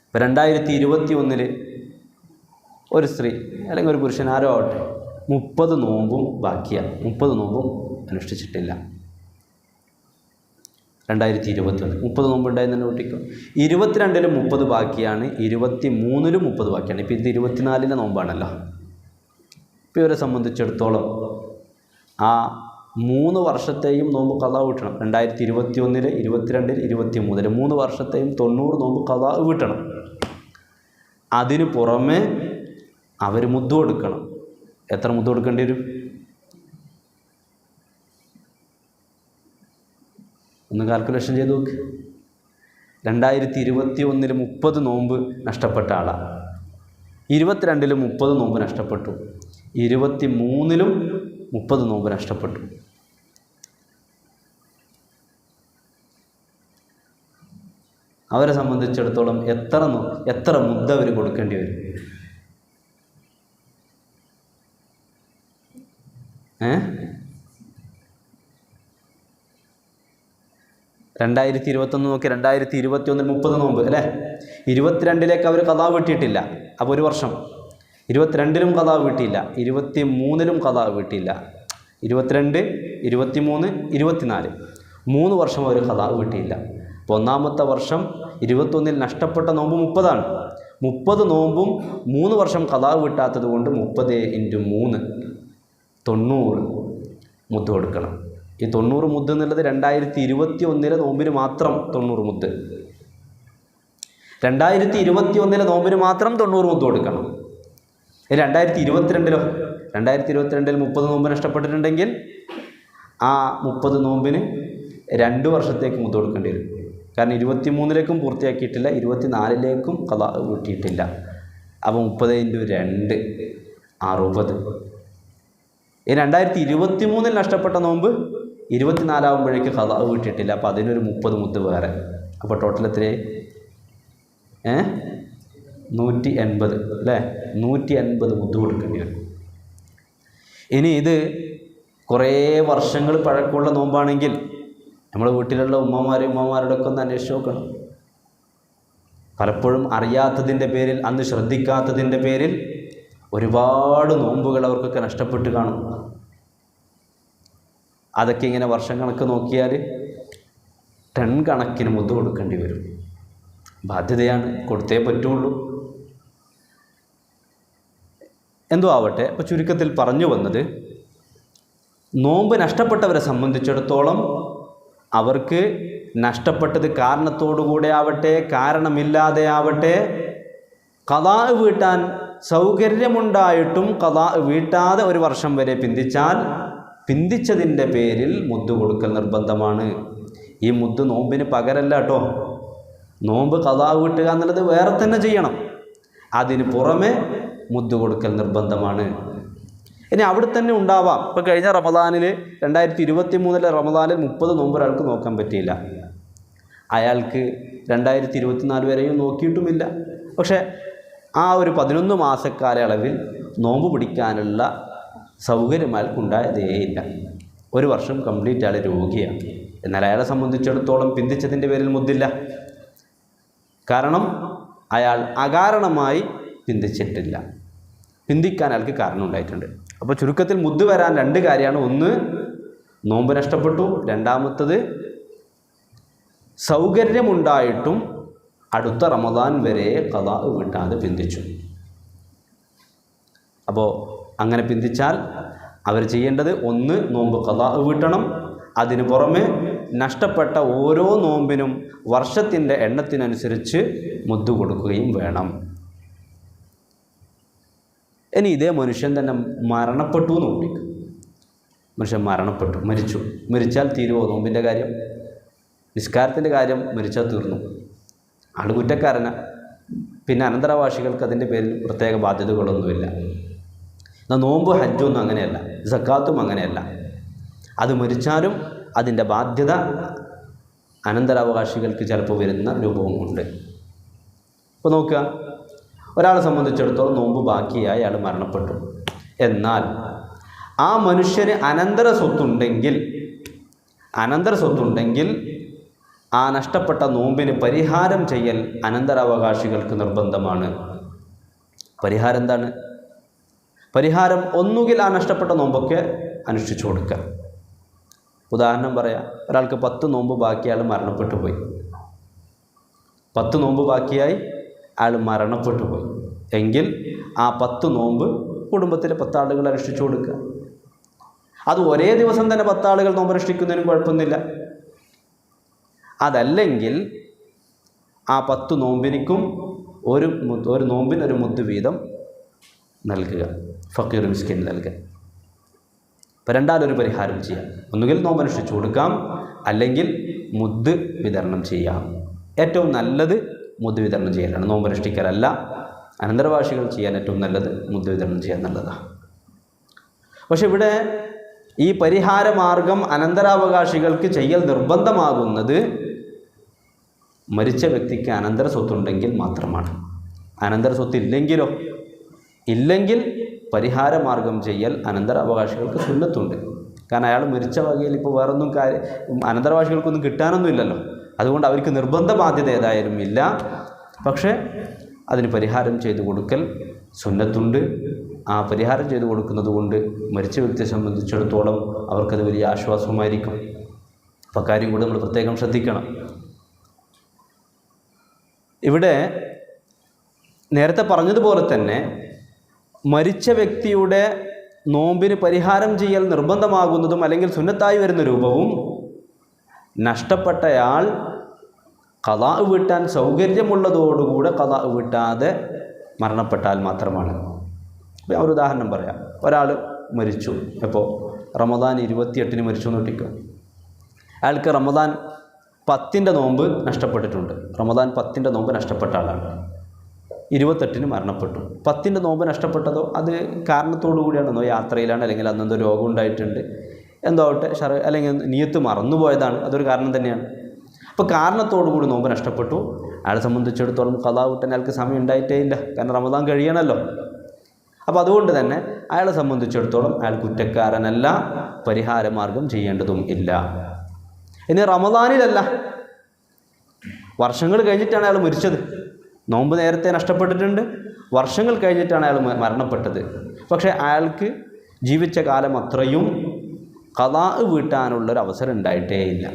ഇപ്പോൾ 2021 ഒരു സ്ത്രീ അല്ലെങ്കിൽ ഒരു പുരുഷൻ ആരോ ആവട്ടെ 30 നോമ്പും ബാക്കിയാണ്, 30 നോമ്പും അനുഷ്ഠിച്ചിട്ടില്ല. 2021 30 നോമ്പുണ്ടായി തന്നെ കൂട്ടിക്കും. 22-ലും 30 ബാക്കിയാണ്, 23-ലും 30 ബാക്കിയാണ്. ഇപ്പോൾ ഇത് 24-ലെ നോമ്പാണല്ലോ. ഇപ്പോൾ ഇവരെ സംബന്ധിച്ചിടത്തോളം ആ 3 വർഷത്തെയും നോമ്പ് ഖദാ വീട്ടണം. 2021, 22, 23 3 വർഷത്തെയും 90 നോമ്പ് ഖദാ വീട്ടണം. അതിന് പുറമെ അവർ മുദ്ദ് കൊടുക്കണം. എത്ര മുദ്ദ് കൊടുക്കേണ്ടി വരും? ഒന്ന് കാൽക്കുലേഷൻ ചെയ്ത് നോക്ക്. 2021 30 നോമ്പ് നഷ്ടപ്പെട്ട ആളാണ്. 22-ലും 30 നോമ്പ് നഷ്ടപ്പെട്ടു. 23-ലും 30 നോമ്പ് നഷ്ടപ്പെട്ടു. അവരെ സംബന്ധിച്ചിടത്തോളം എത്ര മുദ്ദ അവർ കൊടുക്കേണ്ടി വരും? 2021 നോക്കി, 2021 30 നോമ്പ് അല്ലേ? 22 അവർ ഖദാ വീട്ടിയിട്ടില്ല. അപ്പോൾ ഒരു വർഷം. 22 ഖദാ വീട്ടിയില്ല, 23 ഖദാ വീട്ടിയില്ല. 22, 23, 24 3 വർഷം അവർ ഖദാ വീട്ടിയില്ല. അപ്പോൾ ഒന്നാമത്തെ വർഷം 21 നഷ്ടപ്പെട്ട നോമ്പ് 30 30 നോമ്പും 3 വർഷം ഖദാ വീട്ടാത്തത് കൊണ്ട് 30 × 3 90 മുദ്ദ് കൊടുക്കണം. ഈ 90 മുദ്ദ് എന്നുള്ളത് 2021 നോമ്പിന് മാത്രം 90 മുദ്ദ്. 2021 നോമ്പിന് മാത്രം 90 മുദ്ദ് കൊടുക്കണം. 2022 30 നോമ്പ് നഷ്ടപ്പെട്ടിട്ടുണ്ടെങ്കിൽ ആ 30 നോമ്പിന് 2 വർഷത്തേക്ക് മുദ്ദ് കൊടുക്കേണ്ടി വരും. കാരണം 23 പൂർത്തിയാക്കിയിട്ടില്ല, 24 ഖദാ വീട്ടിയിട്ടില്ല. അപ്പോൾ 30 × 2 60. ഈ 2023 നഷ്ടപ്പെട്ട നോമ്പ് 24 ആകുമ്പോഴേക്ക് ഖദാ വീട്ടിയിട്ടില്ല. അപ്പോൾ അതിനൊരു 30 മുദ്ദ് വേറെ. അപ്പോൾ ടോട്ടൽ എത്രയായി? 180 അല്ലേ? 180 മുദ്ദ് കൊടുക്കേണ്ടി വരും. ഇനി ഇത് കുറേ വർഷങ്ങൾ പഴക്കമുള്ള നോമ്പാണെങ്കിൽ നമ്മുടെ വീട്ടിലുള്ള ഉമ്മമാരോടൊക്കെ ഒന്ന് അന്വേഷിച്ച് നോക്കണം. പലപ്പോഴും അറിയാത്തതിൻ്റെ പേരിൽ, അന്ന് ശ്രദ്ധിക്കാത്തതിൻ്റെ പേരിൽ ഒരുപാട് നോമ്പുകൾ അവർക്കൊക്കെ നഷ്ടപ്പെട്ട് കാണും. അതൊക്കെ ഇങ്ങനെ വർഷങ്ങളൊക്കെ നോക്കിയാൽ ടൺ കണക്കിന് മുദ്ദ് കൊടുക്കേണ്ടി വരും. ബാധ്യതയാണ്, കൊടുത്തേ പറ്റുള്ളൂ. എന്തോ ആവട്ടെ, അപ്പോൾ ചുരുക്കത്തിൽ പറഞ്ഞു വന്നത്, നോമ്പ് നഷ്ടപ്പെട്ടവരെ സംബന്ധിച്ചിടത്തോളം അവർക്ക് നഷ്ടപ്പെട്ടത് കാരണത്തോടുകൂടെ ആവട്ടെ കാരണമില്ലാതെ ആവട്ടെ ഖദാ വീട്ടാൻ സൗകര്യമുണ്ടായിട്ടും ഖദാ വീട്ടാതെ ഒരു വർഷം വരെ പിന്തിച്ചാൽ പിന്തിച്ചതിൻ്റെ പേരിൽ മുദ്ദ് കൊടുക്കൽ നിർബന്ധമാണ്. ഈ മുദ്ദ് നോമ്പിന് പകരല്ല കേട്ടോ. നോമ്പ് ഖദാ വീട്ടുക എന്നുള്ളത് വേറെ തന്നെ ചെയ്യണം. അതിന് പുറമെ മുദ്ദ് കൊടുക്കൽ നിർബന്ധമാണ്. ഇനി അവിടെ തന്നെ ഉണ്ടാവാം. ഇപ്പോൾ കഴിഞ്ഞ റമദാനിൽ 2023 റമദാനിൽ 30 നോമ്പ് ഒരാൾക്ക് നോക്കാൻ പറ്റിയില്ല. അയാൾക്ക് 2024 വരെയും നോക്കിയിട്ടുമില്ല. പക്ഷേ ആ ഒരു 11 മാസക്കാലയളവിൽ നോമ്പ് പിടിക്കാനുള്ള സൗകര്യം അയാൾക്കുണ്ടായതേയില്ല. ഒരു വർഷം കംപ്ലീറ്റ് അയാൾ രോഗിയാണ്. എന്നാൽ അയാളെ സംബന്ധിച്ചിടത്തോളം പിന്തിച്ചതിൻ്റെ പേരിൽ മുദ്ദില്ല. കാരണം അയാൾ അകാരണമായി പിന്തിച്ചിട്ടില്ല. പിന്തിക്കാൻ അയാൾക്ക് കാരണം ഉണ്ടായിട്ടുണ്ട്. അപ്പോൾ ചുരുക്കത്തിൽ മുദ്ദ് വരാൻ 2 കാര്യമാണ്. ഒന്ന്, നോമ്പ് നഷ്ടപ്പെട്ടു. രണ്ടാമത്തത്, സൗകര്യമുണ്ടായിട്ടും അടുത്ത റമദാൻ വരെ ഖദാ വീട്ടാതെ പിന്തിച്ചു. അപ്പോൾ അങ്ങനെ പിന്തിച്ചാൽ അവർ ചെയ്യേണ്ടത്, ഒന്ന്, നോമ്പ് ഖദാ വീട്ടണം. അതിനു പുറമെ നഷ്ടപ്പെട്ട ഓരോ നോമ്പിനും വർഷത്തിൻ്റെ എണ്ണത്തിനനുസരിച്ച് മുദ്ദ് കൊടുക്കുകയും വേണം. ഇനി ഇതേ മനുഷ്യൻ തന്നെ മരണപ്പെട്ടു എന്ന് വിളിക്കും. മനുഷ്യൻ മരിച്ചാൽ തീരുമോ നോമ്പിൻ്റെ കാര്യം? നിസ്കാരത്തിൻ്റെ കാര്യം മരിച്ചാൽ തീർന്നു, ആൾ കുറ്റക്കാരന. പിന്നെ അനന്തരാവാസികൾക്ക് അതിൻ്റെ പേരിൽ പ്രത്യേക ബാധ്യതകളൊന്നുമില്ല. എന്നാൽ നോമ്പ്, ഹജ്ജൊന്നും അങ്ങനെയല്ല, സക്കാത്തും അങ്ങനെയല്ല. അത് മരിച്ചാലും അതിൻ്റെ ബാധ്യത അനന്തരാവകാശികൾക്ക് ചിലപ്പോൾ വരുന്ന രൂപവുമുണ്ട്. ഇപ്പോൾ നോക്കുക, ഒരാളെ സംബന്ധിച്ചിടത്തോളം നോമ്പ് ബാക്കിയായി അയാൾ മരണപ്പെട്ടു. എന്നാൽ ആ മനുഷ്യന് അനന്തര സ്വത്തുണ്ടെങ്കിൽ ആ നഷ്ടപ്പെട്ട നോമ്പിന് പരിഹാരം ചെയ്യൽ അനന്തരാവകാശികൾക്ക് നിർബന്ധമാണ്. പരിഹാരം എന്താണ്? പരിഹാരം ഒന്നുകിൽ ആ നഷ്ടപ്പെട്ട നോമ്പൊക്കെ അനുഷ്ഠിച്ചു കൊടുക്കുക. ഉദാഹരണം പറയാം, ഒരാൾക്ക് 10 നോമ്പ് ബാക്കി അയാൾ മരണപ്പെട്ടു പോയി. 10 നോമ്പ് ബാക്കിയായി അയാൾ മരണപ്പെട്ടു പോയി എങ്കിൽ ആ 10 നോമ്പ് കുടുംബത്തിലെ 10 ആളുകൾ അനുഷ്ഠിച്ചു കൊടുക്കുക. അത് ഒരേ ദിവസം തന്നെ 10 ആളുകൾ നോമ്പ് അനുഷ്ഠിക്കുന്നതിനും കുഴപ്പമൊന്നുമില്ല. അതല്ലെങ്കിൽ ആ 10 നോമ്പിനും ഒരു നോമ്പിന് ഒരു മുദ്ദ് വീതം നൽകുക, ഫക്കീർ മിസ്കിൻ നൽകുക. അപ്പോൾ രണ്ടാലൊരു പരിഹാരം ചെയ്യാം. ഒന്നുകിൽ നോമ്പ് അനുഷ്ഠിച്ചു കൊടുക്കാം, അല്ലെങ്കിൽ മുദ്ദ് വിതരണം ചെയ്യാം. ഏറ്റവും നല്ലത് മുദ്ദ് വിതരണം ചെയ്യലാണ്, നോമ്പ് അനുഷ്ഠിക്കലല്ല. അനന്തരവാസികൾ ചെയ്യാൻ ഏറ്റവും നല്ലത് മുദ്ദ് വിതരണം ചെയ്യാൻ നല്ലതാണ്. പക്ഷെ ഇവിടെ ഈ പരിഹാരമാർഗം അനന്തരാവകാശികൾക്ക് ചെയ്യൽ നിർബന്ധമാകുന്നത് മരിച്ച വ്യക്തിക്ക് അനന്തര സ്വത്തുണ്ടെങ്കിൽ മാത്രമാണ്. അനന്തര സ്വത്ത് ഇല്ലെങ്കിൽ പരിഹാരമാർഗം ചെയ്യൽ അനന്തരാവകാശികൾക്ക് സുന്നത്തുണ്ട്. കാരണം അയാൾ മരിച്ച വകയിൽ ഇപ്പോൾ വേറൊന്നും അനന്തരാവകാശികൾക്കൊന്നും കിട്ടാനൊന്നും ഇല്ലല്ലോ. അതുകൊണ്ട് അവർക്ക് നിർബന്ധ ബാധ്യത ഏതായാലും ഇല്ല. പക്ഷേ അതിന് പരിഹാരം ചെയ്തു കൊടുക്കൽ സുന്നത്തുണ്ട്. ആ പരിഹാരം ചെയ്തു കൊടുക്കുന്നത് കൊണ്ട് മരിച്ച വ്യക്തിയെ സംബന്ധിച്ചിടത്തോളം അവർക്കത് വലിയ ആശ്വാസമായിരിക്കും. അപ്പോൾ കാര്യം കൂടി നമ്മൾ പ്രത്യേകം ശ്രദ്ധിക്കണം. ഇവിടെ നേരത്തെ പറഞ്ഞതുപോലെ തന്നെ മരിച്ച വ്യക്തിയുടെ നോമ്പിന് പരിഹാരം ചെയ്യൽ നിർബന്ധമാകുന്നതും അല്ലെങ്കിൽ സുന്നത്തായി വരുന്ന രൂപവും നഷ്ടപ്പെട്ടയാൾ ഖളാ വീട്ടാൻ സൗകര്യമുള്ളതോടുകൂടെ ഖളാ വീട്ടാതെ മരണപ്പെട്ടാൽ മാത്രമാണ്. ഒരു ഉദാഹരണം പറയാം. ഒരാൾ മരിച്ചു, ഇപ്പോൾ റമദാൻ 28-ന് മരിച്ചു എന്ന് കിട്ടിക്കും. അയാൾക്ക് റമദാൻ 10-ൻ്റെ നോമ്പ് നഷ്ടപ്പെട്ടിട്ടുണ്ട്. റമദാൻ 10-ൻ്റെ നോമ്പ് നഷ്ടപ്പെട്ട ആളാണ്. 28-ന് മരണപ്പെട്ടു. 10-ൻ്റെ നോമ്പ് നഷ്ടപ്പെട്ടതോ അത് കാരണത്തോടു കൂടിയാണെന്നോ, യാത്രയിലാണ്, അല്ലെങ്കിൽ അന്നെന്തോ രോഗം ഉണ്ടായിട്ടുണ്ട്, എന്തോ ആവട്ടെ, അല്ലെങ്കിൽ നിയത്ത് മറന്നുപോയതാണ്, അതൊരു കാരണം തന്നെയാണ്. അപ്പോൾ കാരണത്തോടു കൂടി നോമ്പ് നഷ്ടപ്പെട്ടു. അയാളെ സംബന്ധിച്ചിടത്തോളം ഖളാ വീട്ടാൻ അയാൾക്ക് സമയം ഉണ്ടായിട്ടേ ഇല്ല. കാരണം റമദാൻ കഴിയണമല്ലോ. അപ്പോൾ അതുകൊണ്ട് തന്നെ അയാളെ സംബന്ധിച്ചിടത്തോളം അയാൾ കുറ്റക്കാരനല്ല, പരിഹാരമാർഗം ചെയ്യേണ്ടതും ഇല്ല. ഇനി റമദാനിലല്ല, വർഷങ്ങൾ കഴിഞ്ഞിട്ടാണ് അയാൾ മരിച്ചത്. നോമ്പ് നേരത്തെ നഷ്ടപ്പെട്ടിട്ടുണ്ട്, വർഷങ്ങൾ കഴിഞ്ഞിട്ടാണ് അയാൾ മരണപ്പെട്ടത്. പക്ഷേ അയാൾക്ക് ജീവിച്ച കാലം അത്രയും ഖളാ വീട്ടാനുള്ളൊരു അവസരം ഉണ്ടായിട്ടേ ഇല്ല.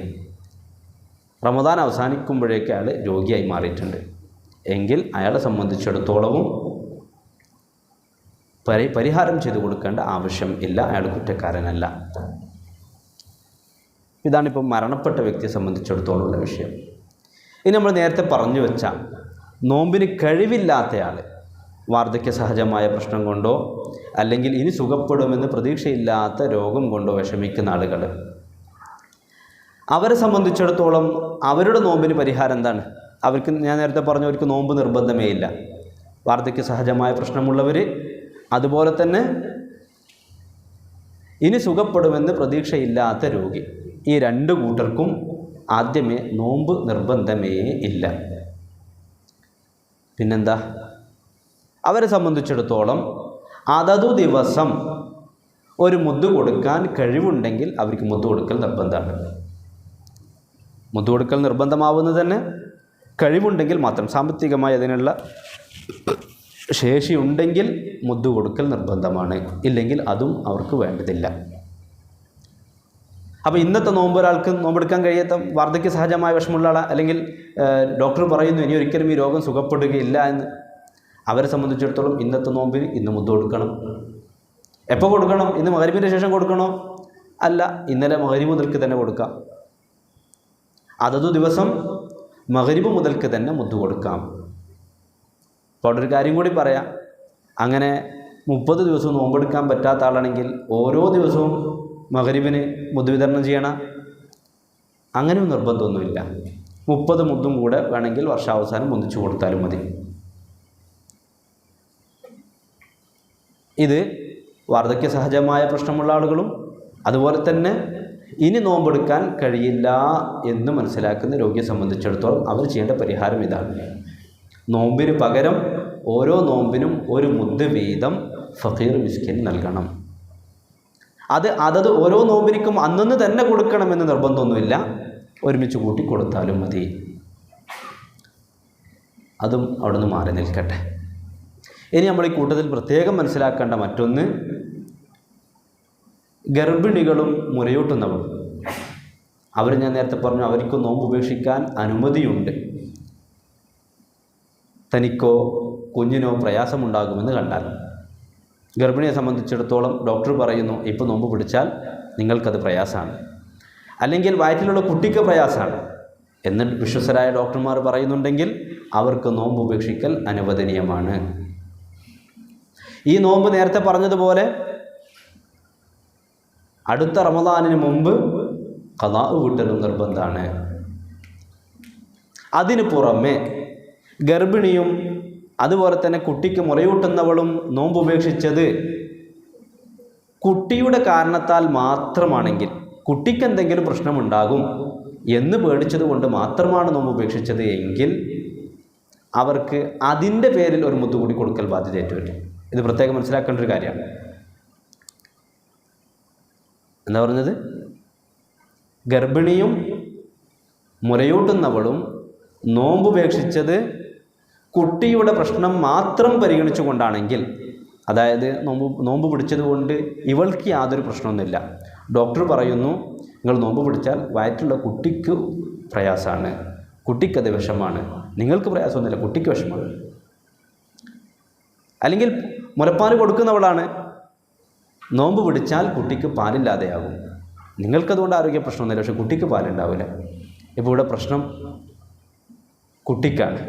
റമദാൻ അവസാനിക്കുമ്പോഴേക്ക് അയാൾ രോഗിയായി മാറിയിട്ടുണ്ട് എങ്കിൽ അയാളെ സംബന്ധിച്ചിടത്തോളവും പരിഹാരം ചെയ്തു കൊടുക്കേണ്ട ആവശ്യം ഇല്ല, അയാൾ കുറ്റക്കാരനല്ല. ഇതാണിപ്പോൾ മരണപ്പെട്ട വ്യക്തിയെ സംബന്ധിച്ചിടത്തോളമുള്ള വിഷയം. ഇനി നമ്മൾ നേരത്തെ പറഞ്ഞു വെച്ച നോമ്പിന് കഴിവില്ലാത്തയാൾ, വാർദ്ധക്യ സഹജമായ പ്രശ്നം കൊണ്ടോ അല്ലെങ്കിൽ ഇനി സുഖപ്പെടുമെന്ന് പ്രതീക്ഷയില്ലാത്ത രോഗം കൊണ്ടോ വിഷമിക്കുന്ന ആളുകൾ, അവരെ സംബന്ധിച്ചിടത്തോളം അവരുടെ നോമ്പിന് പരിഹാരം എന്താണ്? അവർക്ക് ഞാൻ നേരത്തെ പറഞ്ഞു, അവർക്ക് നോമ്പ് നിർബന്ധമേ ഇല്ല. വാർദ്ധക്യ സഹജമായ പ്രശ്നമുള്ളവർ, അതുപോലെ തന്നെ ഇനി സുഖപ്പെടുമെന്ന് പ്രതീക്ഷയില്ലാത്ത രോഗി, ഈ രണ്ട് കൂട്ടർക്കും ആദ്യമേ നോമ്പ് നിർബന്ധമേ ഇല്ല. പിന്നെന്താ? അവരെ സംബന്ധിച്ചിടത്തോളം അതതു ദിവസം ഒരു മുദ്ദ് കൊടുക്കാൻ കഴിവുണ്ടെങ്കിൽ അവർക്ക് മുദ്ദ് കൊടുക്കൽ നിർബന്ധമാണ്. മുദ്ദ് കൊടുക്കൽ നിർബന്ധമാവുന്നത് തന്നെ കഴിവുണ്ടെങ്കിൽ മാത്രം. സാമ്പത്തികമായി അതിനുള്ള ശേഷി ഉണ്ടെങ്കിൽ മുദ്ദ് കൊടുക്കൽ നിർബന്ധമാണ്, ഇല്ലെങ്കിൽ അതും അവർക്ക് വേണ്ടതില്ല. അപ്പോൾ ഇന്നത്തെ നോമ്പ് ഒരാൾക്ക് നോമ്പെടുക്കാൻ കഴിയാത്ത വാർദ്ധക്യ സഹജമായ വിഷമമുള്ള ആളാണ്, അല്ലെങ്കിൽ ഡോക്ടർ പറയുന്നു ഇനി ഒരിക്കലും ഈ രോഗം സുഖപ്പെടുകയില്ല എന്ന്, അവരെ സംബന്ധിച്ചിടത്തോളം ഇന്നത്തെ നോമ്പിന് ഇന്ന് മുദ്ദ് കൊടുക്കണം. എപ്പോൾ കൊടുക്കണം? ഇന്ന് മഗ്‌രിബിന് ശേഷം കൊടുക്കണോ? അല്ല, ഇന്നലെ മഗ്‌രിബ് മുതൽക്ക് തന്നെ കൊടുക്കാം. അതതു ദിവസം മഗ്‌രിബ് മുതൽക്ക് തന്നെ മുദ്ദ് കൊടുക്കാം. അപ്പോൾ അവിടെ ഒരു കാര്യം കൂടി പറയാം. അങ്ങനെ 30 ദിവസവും നോമ്പെടുക്കാൻ പറ്റാത്ത ആളാണെങ്കിൽ ഓരോ ദിവസവും മഗ്‌രിബിന് മുദ്ദ് വിതരണം ചെയ്യണം, അങ്ങനെയും നിർബന്ധമൊന്നുമില്ല. 30 മുദ്ദും കൂടെ വേണമെങ്കിൽ വർഷാവസാനം ഒന്നിച്ചു കൊടുത്താലും മതി. ഇത് വാർദ്ധക്യ സഹജമായ പ്രശ്നമുള്ള ആളുകളും അതുപോലെ തന്നെ ഇനി നോമ്പെടുക്കാൻ കഴിയില്ല എന്ന് മനസ്സിലാക്കുന്ന രോഗിയെ സംബന്ധിച്ചിടത്തോളം അവർ ചെയ്യേണ്ട പരിഹാരം ഇതാണ്. നോമ്പിന് പകരം ഓരോ നോമ്പിനും ഒരു മുദ്ദ് വീതം ഫഖീർ മിസ്കിൻ നൽകണം. അതത് ഓരോ നോമ്പിനും അന്നന്ന് തന്നെ കൊടുക്കണമെന്ന് നിർബന്ധമൊന്നുമില്ല, ഒരുമിച്ച് കൂട്ടി കൊടുത്താലും മതി. അതും അവിടെ നിന്ന് മാറി നിൽക്കട്ടെ. ഇനി നമ്മൾ ഈ കൂട്ടത്തിൽ പ്രത്യേകം മനസ്സിലാക്കേണ്ട മറ്റൊന്ന്, ഗർഭിണികളും മുലയൂട്ടുന്നവരും, അവർ ഞാൻ നേരത്തെ പറഞ്ഞു അവർക്ക് നോമ്പ് ഉപേക്ഷിക്കാൻ അനുമതിയുണ്ട്. തനിക്കോ കുഞ്ഞിനോ പ്രയാസമുണ്ടാകുമെന്ന് കണ്ടാൽ, ഗർഭിണിയെ സംബന്ധിച്ചിടത്തോളം ഡോക്ടർ പറയുന്നു ഇപ്പോൾ നോമ്പ് പിടിച്ചാൽ നിങ്ങൾക്കത് പ്രയാസമാണ്, അല്ലെങ്കിൽ വയറ്റിലുള്ള കുട്ടിക്ക് പ്രയാസമാണ് എന്ന് വിശ്വസ്തരായ ഡോക്ടർമാർ പറയുന്നുണ്ടെങ്കിൽ അവർക്ക് നോമ്പ് ഉപേക്ഷിക്കൽ അനുവദനീയമാണ്. ഈ നോമ്പ് നേരത്തെ പറഞ്ഞതുപോലെ അടുത്ത റമദാനിന് മുമ്പ് ഖളാ വീട്ടലും നിർബന്ധമാണ്. അതിന് പുറമെ ഗർഭിണിയും അതുപോലെ തന്നെ കുട്ടിക്ക് മുലയൂട്ടുന്നവളും നോമ്പ് ഉപേക്ഷിച്ചത് കുട്ടിയുടെ കാരണത്താൽ മാത്രമാണെങ്കിൽ, കുട്ടിക്ക് എന്തെങ്കിലും പ്രശ്നമുണ്ടാകും എന്ന് പേടിച്ചത് കൊണ്ട് മാത്രമാണ് നോമ്പ് ഉപേക്ഷിച്ചത് എങ്കിൽ അവർക്ക് അതിൻ്റെ പേരിൽ ഒരു മുദ്ദ് കൂടി കൊടുക്കൽ ബാധ്യത ഏറ്റുവരും. ഇത് പ്രത്യേകം മനസ്സിലാക്കേണ്ട ഒരു കാര്യമാണ്. എന്താ പറഞ്ഞത്? ഗർഭിണിയും മുലയൂട്ടുന്നവളും നോമ്പുപേക്ഷിച്ചത് കുട്ടിയുടെ പ്രശ്നം മാത്രം പരിഗണിച്ചുകൊണ്ടാണെങ്കിൽ, അതായത് നോമ്പ് പിടിച്ചതുകൊണ്ട് ഇവൾക്ക് യാതൊരു പ്രശ്നമൊന്നുമില്ല, ഡോക്ടർ പറയുന്നു നിങ്ങൾ നോമ്പ് പിടിച്ചാൽ വയറ്റിലുള്ള കുട്ടിക്ക് പ്രയാസമാണ്, കുട്ടിക്കത് വിഷമാണ്, നിങ്ങൾക്ക് പ്രയാസമൊന്നുമില്ല, കുട്ടിക്ക് വിഷമാണ്. അല്ലെങ്കിൽ മുലപ്പാൽ കൊടുക്കുന്നവളാണ്, നോമ്പ് പിടിച്ചാൽ കുട്ടിക്ക് പാലില്ലാതെയാകും, നിങ്ങൾക്കതുകൊണ്ട് ആരോഗ്യ പ്രശ്നമൊന്നുമില്ല, പക്ഷെ കുട്ടിക്ക് പാലുണ്ടാവില്ല. ഇപ്പോൾ ഇവിടെ പ്രശ്നം കുട്ടിക്കാണ്,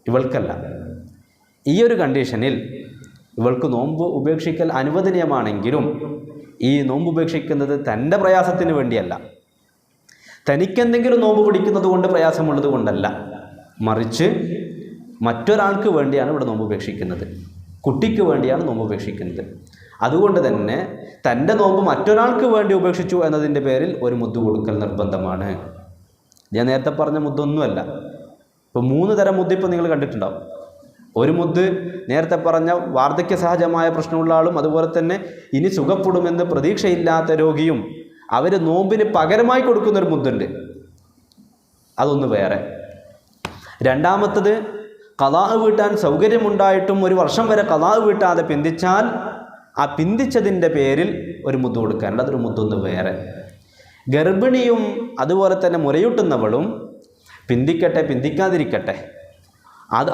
ഇവൾക്കല്ല. ഈ ഒരു കണ്ടീഷനിൽ ഇവൾക്ക് നോമ്പ് ഉപേക്ഷിക്കൽ അനുവദനീയമാണെങ്കിലും ഈ നോമ്പ് ഉപേക്ഷിക്കുന്നത് തൻ്റെ പ്രയാസത്തിന് വേണ്ടിയല്ല, തനിക്കെന്തെങ്കിലും നോമ്പ് പിടിക്കുന്നത് കൊണ്ട് പ്രയാസമുള്ളത് കൊണ്ടല്ല, മറിച്ച് മറ്റൊരാൾക്ക് വേണ്ടിയാണ് ഇവിടെ നോമ്പ് ഉപേക്ഷിക്കുന്നത്, കുട്ടിക്ക് വേണ്ടിയാണ് നോമ്പ് ഉപേക്ഷിക്കുന്നത്. അതുകൊണ്ട് തന്നെ തൻ്റെ നോമ്പ് മറ്റൊരാൾക്ക് വേണ്ടി ഉപേക്ഷിച്ചു എന്നതിൻ്റെ പേരിൽ ഒരു മുദ്ദ് കൊടുക്കൽ നിർബന്ധമാണ്. ഞാൻ നേരത്തെ പറഞ്ഞ മുദ്ദൊന്നുമല്ല. ഇപ്പോൾ 3 തരം മുദ്ദ് ഇപ്പോൾ നിങ്ങൾ കണ്ടിട്ടുണ്ടാവും. ഒരു മുദ്ദ് നേരത്തെ പറഞ്ഞ വാർദ്ധക്യ സഹജമായ പ്രശ്നമുള്ള ആളും അതുപോലെ തന്നെ ഇനി സുഖപ്പെടുമെന്ന് പ്രതീക്ഷയില്ലാത്ത രോഗിയും അവർ നോമ്പിന് പകരമായി കൊടുക്കുന്നൊരു മുദ്ദുണ്ട്, അതൊന്ന് വേറെ. രണ്ടാമത്തത് ഖളാ വീട്ടാൻ സൗകര്യമുണ്ടായിട്ടും 1 വർഷം വരെ ഖളാ വീട്ടാതെ പിന്തിച്ചാൽ ആ പിന്തിച്ചതിൻ്റെ പേരിൽ ഒരു മുദ്ദ് കൊടുക്കാനുണ്ട്, അതൊരു മുദ്ദൊന്ന് വേറെ. ഗർഭിണിയും അതുപോലെ തന്നെ മുലയൂട്ടുന്നവളും പിന്തിക്കട്ടെ പിന്തിക്കാതിരിക്കട്ടെ,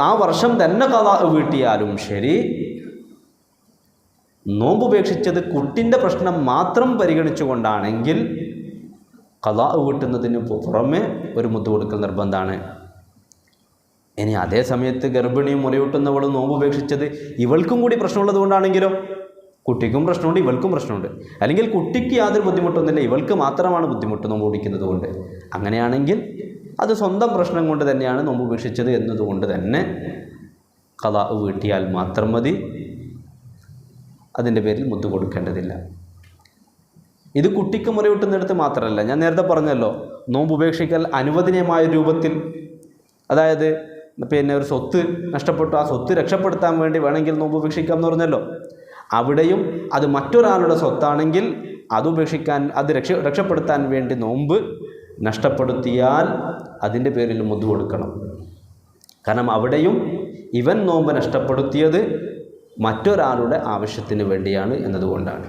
ആ വർഷം തന്നെ ഖളാ വീട്ടിയാലും ശരി, നോമ്പുപേക്ഷിച്ചത് കുട്ടിൻ്റെ പ്രശ്നം മാത്രം പരിഗണിച്ചുകൊണ്ടാണെങ്കിൽ ഖളാ വീട്ടുന്നതിന് പുറമെ ഒരു മുദ്ദ് കൊടുക്കൽ നിർബന്ധമാണ്. ഇനി അതേ സമയത്ത് ഗർഭിണിയും മുലയൂട്ടുന്നവളും നോമ്പുപേക്ഷിച്ചത് ഇവൾക്കും കൂടി പ്രശ്നമുള്ളത് കൊണ്ടാണെങ്കിലോ, കുട്ടിക്കും പ്രശ്നമുണ്ട് ഇവൾക്കും പ്രശ്നമുണ്ട്, അല്ലെങ്കിൽ കുട്ടിക്ക് യാതൊരു ബുദ്ധിമുട്ടൊന്നുമില്ല ഇവൾക്ക് മാത്രമാണ് ബുദ്ധിമുട്ട് നോമ്പ് പിടിക്കുന്നത് കൊണ്ട്, അങ്ങനെയാണെങ്കിൽ അത് സ്വന്തം പ്രശ്നം കൊണ്ട് തന്നെയാണ് നോമ്പ് ഉപേക്ഷിച്ചത് എന്നതുകൊണ്ട് തന്നെ ഖളാ വീട്ടിയാൽ മാത്രം മതി, അതിൻ്റെ പേരിൽ മുദ്ദ് കൊടുക്കേണ്ടതില്ല. ഇത് കുട്ടിക്ക് മുലയൂട്ടുന്നിടത്ത് മാത്രമല്ല, ഞാൻ നേരത്തെ പറഞ്ഞല്ലോ നോമ്പ് ഉപേക്ഷിക്കൽ അനുവദനീയമായ രൂപത്തിൽ, അതായത് പിന്നെ ഒരു സ്വത്ത് നഷ്ടപ്പെട്ടു, ആ സ്വത്ത് രക്ഷപ്പെടുത്താൻ വേണ്ടി വേണമെങ്കിൽ നോമ്പ് ഉപേക്ഷിക്കാം എന്ന് പറഞ്ഞല്ലോ, അവിടെയും അത് മറ്റൊരാളുടെ സ്വത്താണെങ്കിൽ അത് ഉപേക്ഷിക്കാൻ, അത് രക്ഷപ്പെടുത്താൻ വേണ്ടി നോമ്പ് നഷ്ടപ്പെടുത്തിയാൽ അതിൻ്റെ പേരിൽ മുദ്ദ് കൊടുക്കണം. കാരണം അവിടെയും ഇവൻ നോമ്പ് നഷ്ടപ്പെടുത്തിയത് മറ്റൊരാളുടെ ആവശ്യത്തിന് വേണ്ടിയാണ് എന്നതുകൊണ്ടാണ്.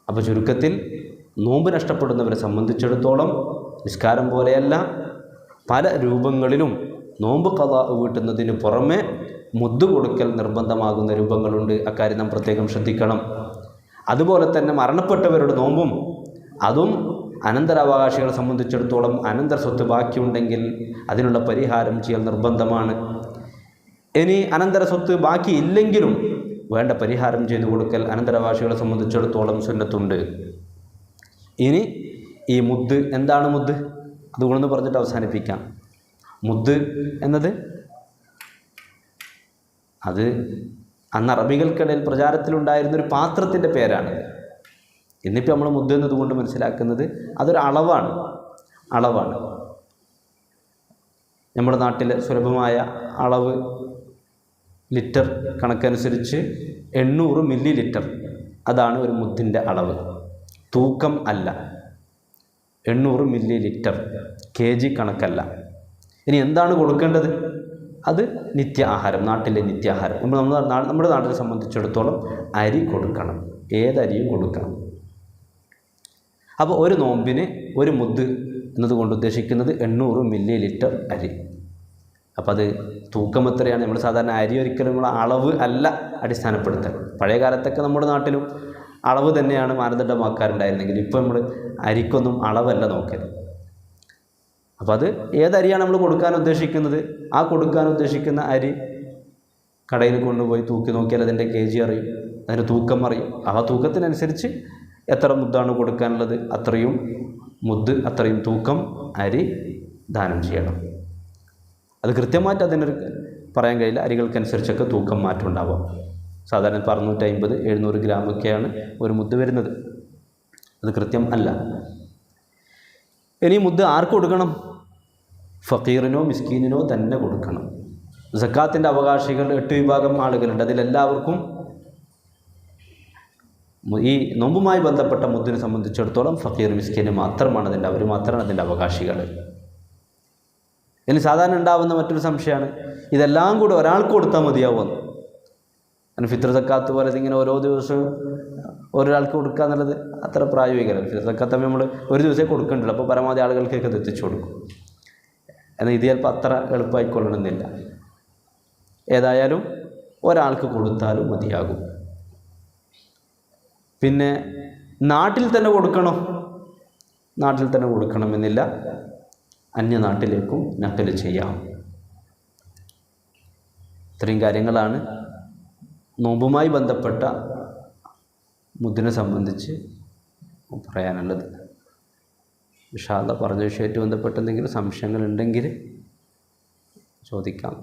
അപ്പോൾ ചുരുക്കത്തിൽ നോമ്പ് നഷ്ടപ്പെടുന്നവരെ സംബന്ധിച്ചിടത്തോളം നിസ്കാരം പോലെയല്ല, പല രൂപങ്ങളിലും നോമ്പ് ഖളാ വീട്ടുന്നതിന് പുറമെ മുദ്ദ് കൊടുക്കൽ നിർബന്ധമാകുന്ന രൂപങ്ങളുണ്ട്. അക്കാര്യം നാം പ്രത്യേകം ശ്രദ്ധിക്കണം. അതുപോലെ തന്നെ മരണപ്പെട്ടവരുടെ നോമ്പും, അതും അനന്തരാവകാശികളെ സംബന്ധിച്ചിടത്തോളം അനന്തര സ്വത്ത് ബാക്കിയുണ്ടെങ്കിൽ അതിനുള്ള പരിഹാരം ചെയ്യൽ നിർബന്ധമാണ്. ഇനി അനന്തര സ്വത്ത് ബാക്കിയില്ലെങ്കിലും വേണ്ട പരിഹാരം ചെയ്തു കൊടുക്കൽ അനന്തരാവകാശികളെ സംബന്ധിച്ചിടത്തോളം സുന്നത്തുണ്ട്. ഇനി ഈ മുദ്ദ് എന്താണ് മുദ്ദ്, അതുകൊണ്ടൊന്ന് പറഞ്ഞിട്ട് അവസാനിപ്പിക്കാം. മുദ്ദ് എന്നത് അത് അന്ന് അറബികൾക്കിടയിൽ പ്രചാരത്തിലുണ്ടായിരുന്നൊരു പാത്രത്തിൻ്റെ പേരാണ്. ഇന്നിപ്പോൾ നമ്മൾ മുദ്ദ് എന്നതുകൊണ്ട് മനസ്സിലാക്കുന്നത് അതൊരു അളവാണ്. നമ്മുടെ നാട്ടിൽ സുലഭമായ അളവ് ലിറ്റർ കണക്കനുസരിച്ച് 800 മില്ലി ലിറ്റർ, അതാണ് ഒരു മുദ്ദിൻ്റെ അളവ്, തൂക്കം അല്ല. 800 മില്ലി ലിറ്റർ, kg കണക്കല്ല. ഇനി എന്താണ് കൊടുക്കേണ്ടത്? അത് നിത്യ ആഹാരം, നാട്ടിലെ നിത്യാഹാരം. നമ്മുടെ നാട്ടിനെ സംബന്ധിച്ചിടത്തോളം അരി കൊടുക്കണം, ഏതരിയും കൊടുക്കണം. അപ്പോൾ ഒരു നോമ്പിന് ഒരു മുദ്ദ് എന്നതുകൊണ്ട് ഉദ്ദേശിക്കുന്നത് 800 മില്ലി ലിറ്റർ അരി. അപ്പോൾ അത് തൂക്കം എത്രയാണ്? നമ്മൾ സാധാരണ അരി ഒരിക്കലും അളവ് അല്ല അടിസ്ഥാനപ്പെടുത്തൽ. പഴയ കാലത്തൊക്കെ നമ്മുടെ നാട്ടിലും അളവ് തന്നെയാണ് മാനദണ്ഡമാക്കാറുണ്ടായിരുന്നെങ്കിൽ ഇപ്പോൾ നമ്മൾ അരിക്കൊന്നും അളവല്ല നോക്കരുത്. അപ്പോൾ അത് ഏതരിയാണ് നമ്മൾ കൊടുക്കാൻ ഉദ്ദേശിക്കുന്നത്, ആ കൊടുക്കാൻ ഉദ്ദേശിക്കുന്ന അരി കടയിൽ കൊണ്ടുപോയി തൂക്കി നോക്കിയാൽ അതിൻ്റെ kg അറിയും, അതിൻ്റെ തൂക്കം അറിയും. ആ തൂക്കത്തിനനുസരിച്ച് എത്ര മുദ്ദാണ് കൊടുക്കാനുള്ളത് അത്രയും മുദ്ദ്, അത്രയും തൂക്കം അരി ദാനം ചെയ്യണം. അത് കൃത്യമായിട്ട് അതിനൊരു പറയാൻ കഴിയില്ല, അരികൾക്കനുസരിച്ചൊക്കെ തൂക്കം മാറ്റം ഉണ്ടാവാം. സാധാരണ 650-700 ഗ്രാമൊക്കെയാണ് ഒരു മുദ്ദ് വരുന്നത്. അത് കൃത്യം അല്ല. ഇനി മുദ്ദ് ആർക്ക് കൊടുക്കണം? ഫക്കീറിനോ മിസ്കീനിനോ തന്നെ കൊടുക്കണം. സക്കാത്തിൻ്റെ അവകാശികൾ 8 വിഭാഗം ആളുകളുണ്ട്. അതിലെല്ലാവർക്കും ഈ നോമ്പുമായി ബന്ധപ്പെട്ട മുദ്ദിനെ സംബന്ധിച്ചിടത്തോളം ഫക്കീർ മിസ്കീന് മാത്രമാണ് അവർ മാത്രമാണ് അതിൻ്റെ അവകാശികൾ. ഇനി സാധാരണ ഉണ്ടാകുന്ന മറ്റൊരു സംശയമാണ്, ഇതെല്ലാം കൂടി ഒരാൾക്ക് കൊടുത്താൽ മതിയാവുമെന്ന്. അങ്ങനെ ഫിത്ർ സക്കാത്ത് പോലെ ഇതിങ്ങനെ ഓരോ ദിവസവും ഒരാൾക്ക് കൊടുക്കുക എന്നുള്ളത് അത്ര പ്രായോഗികമല്ല. ഫിത്ർ സക്കാത്ത് നമ്മൾ ഒരു ദിവസമേ കൊടുക്കേണ്ടല്ലോ, അപ്പോൾ പരമാവധി ആളുകൾക്കൊക്കെ അത് എത്തിച്ചു കൊടുക്കും. എന്നാൽ ഇത് ചിലപ്പോൾ അത്ര എളുപ്പമായിക്കൊള്ളണമെന്നില്ല. ഏതായാലും ഒരാൾക്ക് കൊടുത്താലും മതിയാകും. പിന്നെ നാട്ടിൽ തന്നെ കൊടുക്കണം, നാട്ടിൽ തന്നെ കൊടുക്കണമെന്നില്ല, അന്യനാട്ടിലേക്കും നക്കൽ ചെയ്യാം. ഇത്രയും കാര്യങ്ങളാണ് നോമ്പുമായി ബന്ധപ്പെട്ട മുദ്ദിനെ സംബന്ധിച്ച് പറയാനുള്ളത്. ഇൻഷാ അല്ലാഹ് പറഞ്ഞ വിഷയമായിട്ട് ബന്ധപ്പെട്ട് എന്തെങ്കിലും സംശയങ്ങളുണ്ടെങ്കിൽ ചോദിക്കാം.